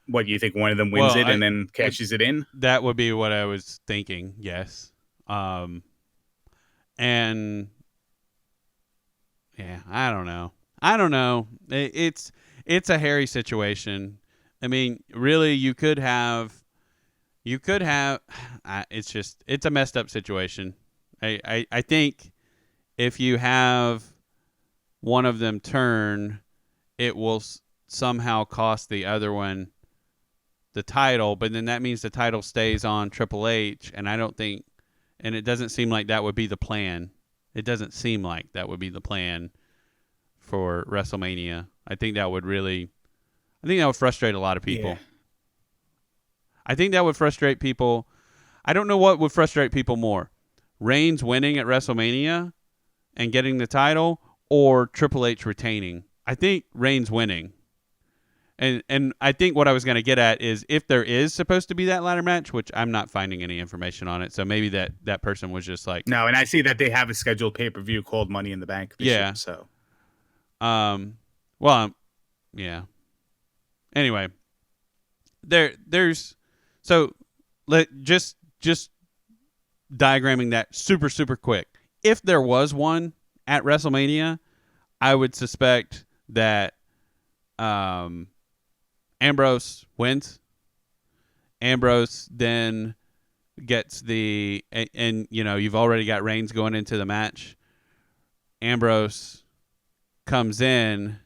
What, do you think one of them wins and then cashes it in? That would be what I was thinking, yes. And, yeah, I don't know. I don't know. It's a hairy situation. I mean, really, you could have. It's a messed up situation. I think if you have one of them turn, it will somehow cost the other one the title, but then that means the title stays on Triple H, and I don't think, and it doesn't seem like that would be the plan. It doesn't seem like that would be the plan for WrestleMania. I think that would frustrate a lot of people. Yeah. I think that would frustrate people. I don't know what would frustrate people more. Reigns winning at WrestleMania and getting the title, or Triple H retaining. I think Reigns winning. And I think what I was going to get at is if there is supposed to be that ladder match, which I'm not finding any information on it, so maybe that person was just like... No, and I see that they have a scheduled pay-per-view called Money in the Bank this year, so... yeah. Anyway, there's... So, just diagramming that super, super quick. If there was one at WrestleMania, I would suspect that Ambrose wins. Ambrose then gets and you've already got Reigns going into the match. Ambrose comes in.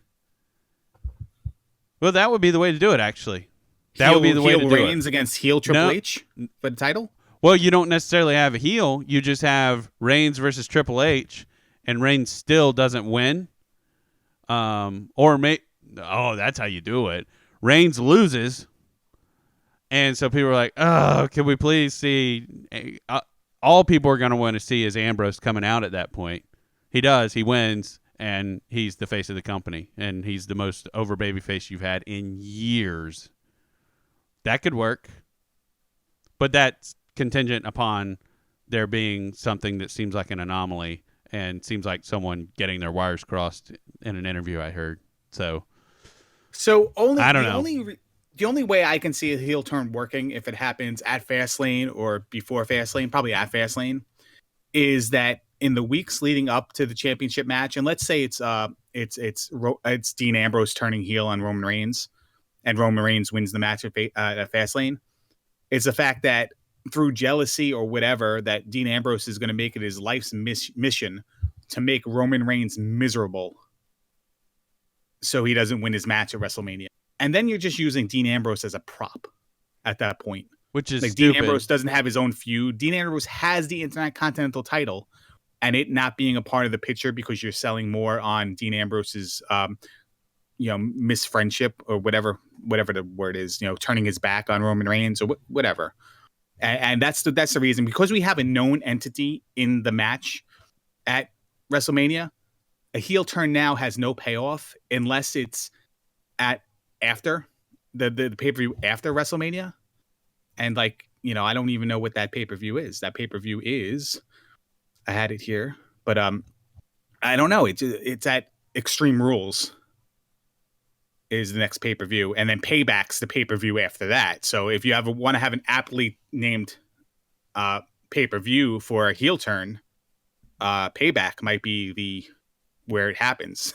Well, that would be the way to do it, actually. That would be the way to do it. Reigns against heel Triple H for the title? Well, you don't necessarily have a heel. You just have Reigns versus Triple H, and Reigns still doesn't win. That's how you do it. Reigns loses, and so people are like, "Oh, can we please see?" All people are going to want to see is Ambrose coming out at that point. He does. He wins, and he's the face of the company, and he's the most over babyface you've had in years. That could work, but that's contingent upon there being something that seems like an anomaly and seems like someone getting their wires crossed in an interview I heard. So I don't know. The only way I can see a heel turn working, if it happens at Fastlane or before Fastlane, probably at Fastlane, is that in the weeks leading up to the championship match, and let's say it's Dean Ambrose turning heel on Roman Reigns, and Roman Reigns wins the match at Fastlane. It's the fact that through jealousy or whatever, that Dean Ambrose is going to make it his life's mission to make Roman Reigns miserable so he doesn't win his match at WrestleMania. And then you're just using Dean Ambrose as a prop at that point. Which is like stupid. Dean Ambrose doesn't have his own feud. Dean Ambrose has the Intercontinental title, and it not being a part of the picture because you're selling more on Dean Ambrose's misfriendship or whatever the word is, turning his back on Roman Reigns or whatever. And that's the reason, because we have a known entity in the match at WrestleMania. A heel turn now has no payoff unless it's after the pay-per-view after WrestleMania. And I don't even know what that pay-per-view is. That pay-per-view is, I had it here, but I don't know. It's at Extreme Rules is the next pay-per-view, and then Payback's the pay-per-view after that. So if you want to have an aptly named pay-per-view for a heel turn, Payback might be where it happens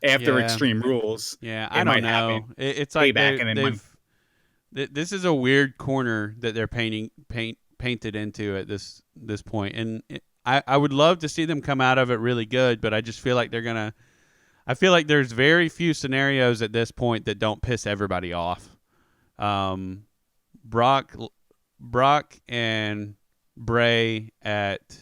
after Extreme Rules. Yeah, I don't know. It's like Payback, and then this is a weird corner that they're painted into at this point, and I would love to see them come out of it really good, but I just feel like I feel like there's very few scenarios at this point that don't piss everybody off. Brock and Bray at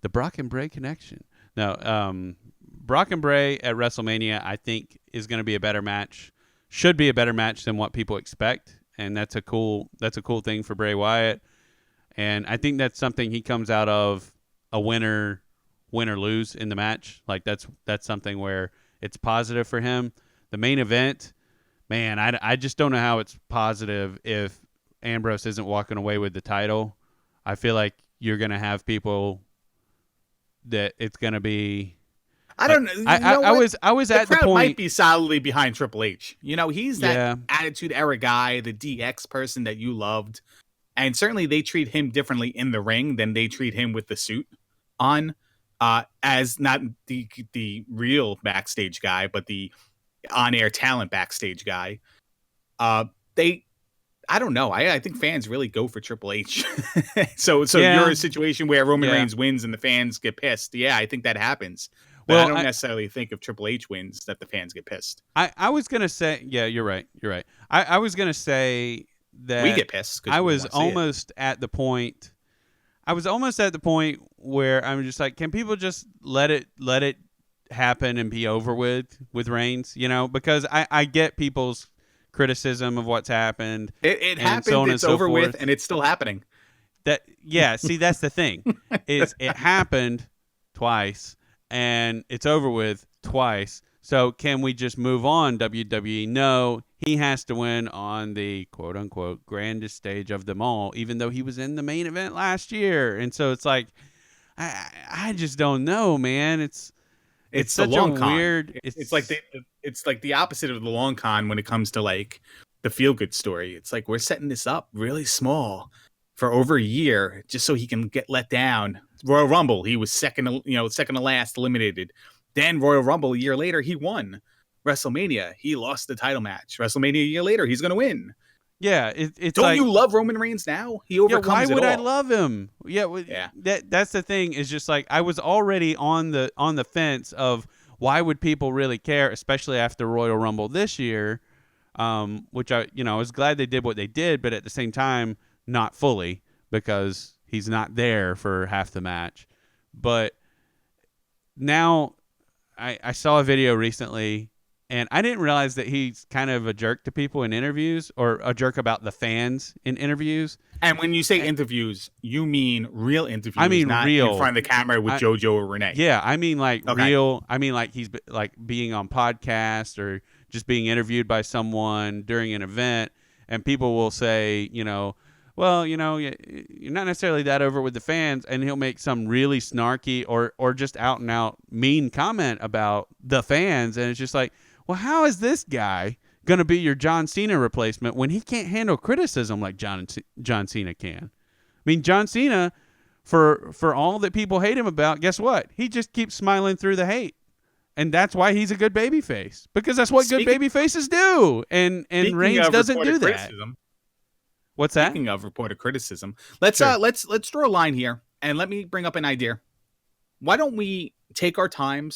the Brock and Bray connection. No, Brock and Bray at WrestleMania, I think, is going to be a better match. Should be a better match than what people expect, and that's a cool thing for Bray Wyatt. And I think that's something he comes out of a win or lose in the match. Like that's something where it's positive for him. The main event, man, I just don't know how it's positive if Ambrose isn't walking away with the title. I feel like you're going to have people that it's going to be. I don't know. I was at the point. Might be solidly behind Triple H. He's that Attitude Era guy, the DX person that you loved, and certainly they treat him differently in the ring than they treat him with the suit on. as not the real backstage guy, but the on-air talent backstage guy. I don't know. I think fans really go for Triple H. So Yeah. you're a situation where Roman Yeah. Reigns wins and the fans get pissed. Yeah, I think that happens. But Well, I don't necessarily think if Triple H wins that the fans get pissed. I was gonna say, yeah, you're right. You're right. I was gonna say that We get pissed because I was almost at the point. I was almost at the point where I'm just like, can people just let it happen and be over with Reigns? You know, because I get people's criticism of what's happened. It happened. So on it's and so over forth. with, and it's still happening. See, that's the thing. Is it happened twice and it's over with twice. So can we just move on, WWE? No, he has to win on the quote unquote grandest stage of them all, even though he was in the main event last year. And so it's like, I just don't know, man. It's such long a con. weird. It's like the opposite of the long con when it comes to like the feel good story. It's like we're setting this up really small for over a year just so he can get let down. Royal Rumble, he was second to last, eliminated. Then Royal Rumble a year later, he won. WrestleMania, he lost the title match. WrestleMania a year later, he's gonna win. Yeah, it's don't like, you love Roman Reigns now? He overcomes why would it all. I love him? That's the thing. Is just like I was already on the fence of why would people really care, especially after Royal Rumble this year, which I was glad they did what they did, but at the same time not fully because he's not there for half the match. But now I saw a video recently. And I didn't realize that he's kind of a jerk to people in interviews, or a jerk about the fans in interviews. And when you say interviews, you mean real interviews. I mean not real in front of the camera with JoJo or Renee. Yeah, I mean like Okay. real. I mean like he's like being on podcasts or just being interviewed by someone during an event, and people will say, well, you're not necessarily that over with the fans, and he'll make some really snarky or just out and out mean comment about the fans, and it's just like, well, how is this guy going to be your John Cena replacement when he can't handle criticism like John Cena can? I mean, John Cena, for all that people hate him about, guess what? He just keeps smiling through the hate. And that's why he's a good babyface, because that's what good babyfaces do. And Reigns doesn't do that. What's that? Speaking of reported criticism, let's draw a line here, and let me bring up an idea. Why don't we take our time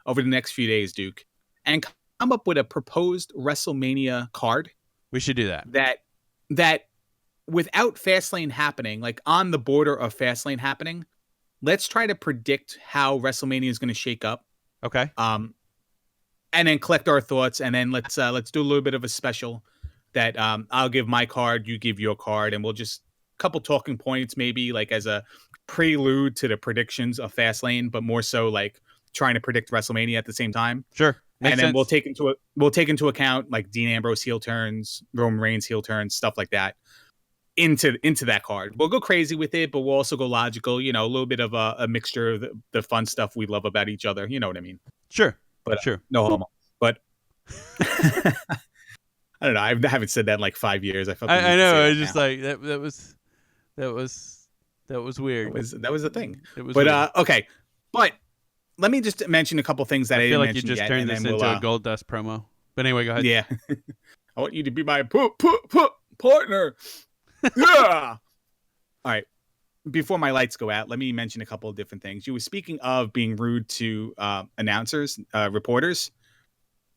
over the next few days, Duke, and come up with a proposed WrestleMania card? We should do that. That without Fastlane happening, like on the border of Fastlane happening, let's try to predict how WrestleMania is going to shake up. Okay. And then collect our thoughts, and then let's do a little bit of a special that I'll give my card, you give your card, and we'll just couple talking points, maybe like as a prelude to the predictions of Fastlane, but more so like trying to predict WrestleMania at the same time. Sure. Makes sense. We'll take into account like Dean Ambrose heel turns, Roman Reigns heel turns, stuff like that into that card. We'll go crazy with it, but we'll also go logical, a little bit of a mixture of the fun stuff we love about each other. You know what I mean? Sure. But sure. No homo. But I don't know. I haven't said that in like 5 years. I know. I was just like that was weird. That was the thing. It was weird. Okay. But let me just mention a couple things that I feel didn't like you mention just yet, turned this into a Gold Dust promo. But anyway, go ahead. Yeah. I want you to be my partner. Yeah. All right. Before my lights go out, let me mention a couple of different things. You were speaking of being rude to announcers, reporters.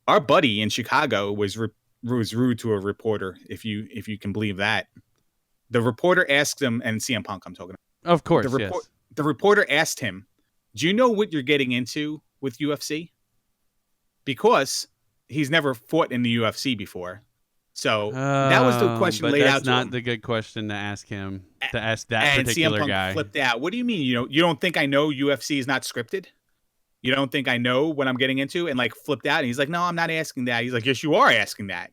Our buddy in Chicago was rude to a reporter, if you can believe that. The reporter asked him, and CM Punk I'm talking about. Of course, yes. The reporter asked him, do you know what you're getting into with UFC? Because he's never fought in the UFC before. So that was the question laid out to him. That's not the good question to ask him, to ask that particular CM Punk guy. Flipped out. What do you mean? You don't think I know UFC is not scripted? You don't think I know what I'm getting into? And like flipped out. And he's like, no, I'm not asking that. He's like, yes, you are asking that.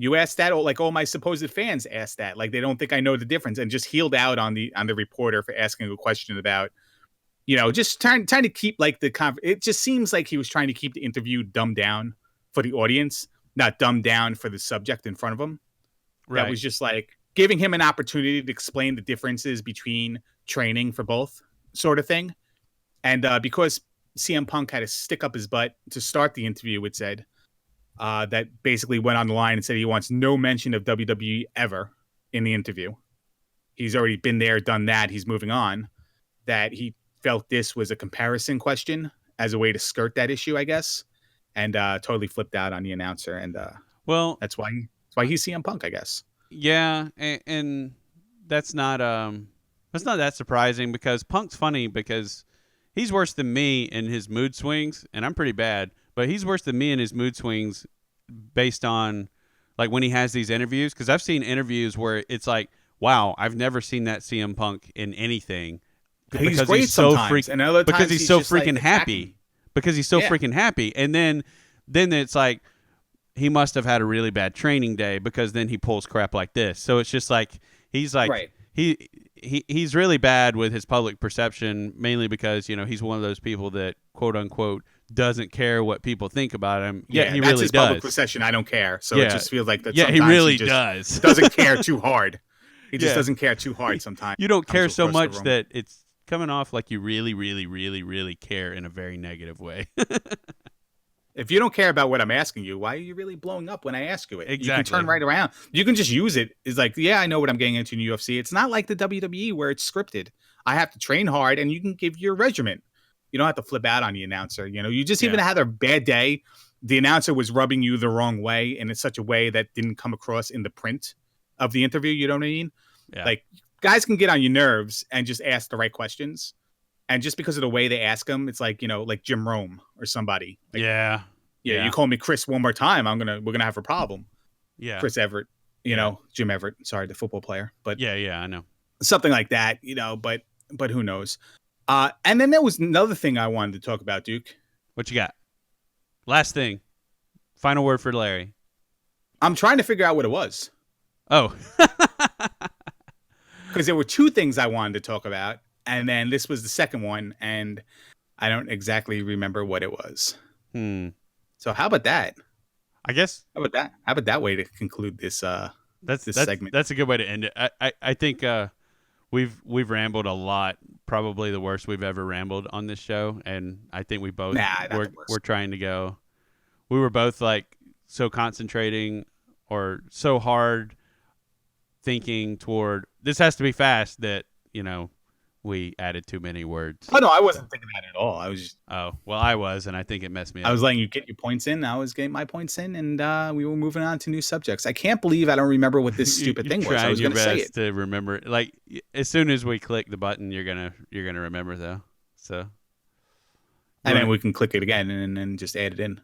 You asked that, or like all my supposed fans asked that. Like they don't think I know the difference, and just healed out on the reporter for asking a question about, just trying to keep like it just seems like he was trying to keep the interview dumbed down for the audience, not dumbed down for the subject in front of him. Right. That was just like giving him an opportunity to explain the differences between training for both. sort of thing. And because CM Punk had to stick up his butt to start the interview, it said that basically went on the line and said he wants no mention of WWE ever in the interview. He's already been there, done that. He's moving on. That he felt this was a comparison question as a way to skirt that issue, I guess, and totally flipped out on the announcer. And well, that's why he's CM Punk, I guess. Yeah, and that's not that surprising because Punk's funny because he's worse than me in his mood swings, and I'm pretty bad, but he's worse than me in his mood swings based on like when he has these interviews, because I've seen interviews where it's like, wow, I've never seen that CM Punk in anything. He's great sometimes, and other times because he's so just, freaking like, happy. Because he's so freaking happy, and then it's like he must have had a really bad training day because then he pulls crap like this. So it's just like he's like Right. he's really bad with his public perception, mainly because, you know, he's one of those people that quote unquote doesn't care what people think about him. Yeah, he that's really his does. public perception. I don't care. So Yeah. it just feels like that. Yeah, he sometimes really just does. doesn't care too hard. He just Yeah. doesn't care too hard sometimes. You don't care Comes so across the much room. that it's coming off like you really, really, really, really care in a very negative way. If you don't care about what I'm asking you, why are you really blowing up when I ask you it? Exactly. You can turn right around. You can just use it. It's like, yeah, I know what I'm getting into in UFC. It's not like the WWE where it's scripted. I have to train hard, and you can give your regimen. You don't have to flip out on the announcer. You know, you just even had a bad day. The announcer was rubbing you the wrong way, and in such a way that didn't come across in the print of the interview. You know what I mean? Yeah. Like, guys can get on your nerves and just ask the right questions. And just because of the way they ask them, it's like, you know, like Jim Rome or somebody. Like, Yeah. you call me Chris one more time, we're gonna have a problem. Yeah. Chris Everett, you know, Jim Everett. Sorry, the football player, but Yeah, I know. something like that, you know. But who knows? And then there was another thing I wanted to talk about, Duke. What you got? Last thing. Final word for Larry. I'm trying to figure out what it was Oh. because there were two things I wanted to talk about, and then this was the second one, and I don't exactly remember what it was. So how about that? I guess How about that way to conclude this segment? That's a good way to end it. I think we've rambled a lot, probably the worst we've ever rambled on this show, and I think we both we're trying to go. We were both like so concentrating or so hard thinking toward this has to be fast that, you know, we added too many words. Oh no, I wasn't thinking that at all. I was just I was, and I think it messed me up. I was letting you get your points in. I was getting my points in, and we were moving on to new subjects. I can't believe I don't remember what this stupid thing was. I was going to say it to remember it. Like as soon as we click the button, you're gonna remember though. So, and then we can click it again and then just add it in.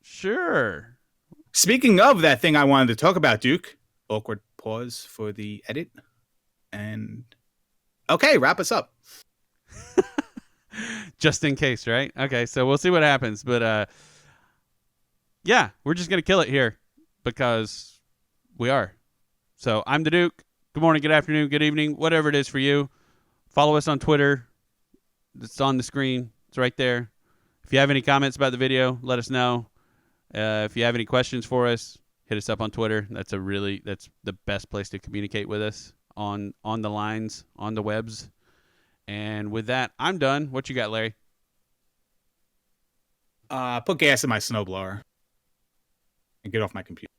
Sure. Speaking of that thing I wanted to talk about, Duke. Awkward pause for the edit, and okay, wrap us up. Just in case, right? Okay, so we'll see what happens. But yeah, we're just going to kill it here because we are. So I'm the Duke. Good morning, good afternoon, good evening, whatever it is for you. Follow us on Twitter. It's on the screen. It's right there. If you have any comments about the video, let us know. If you have any questions for us, hit us up on Twitter. That's the best place to communicate with us on the lines, on the webs. And with that, I'm done. What you got, Larry? Put gas in my snowblower and get off my computer.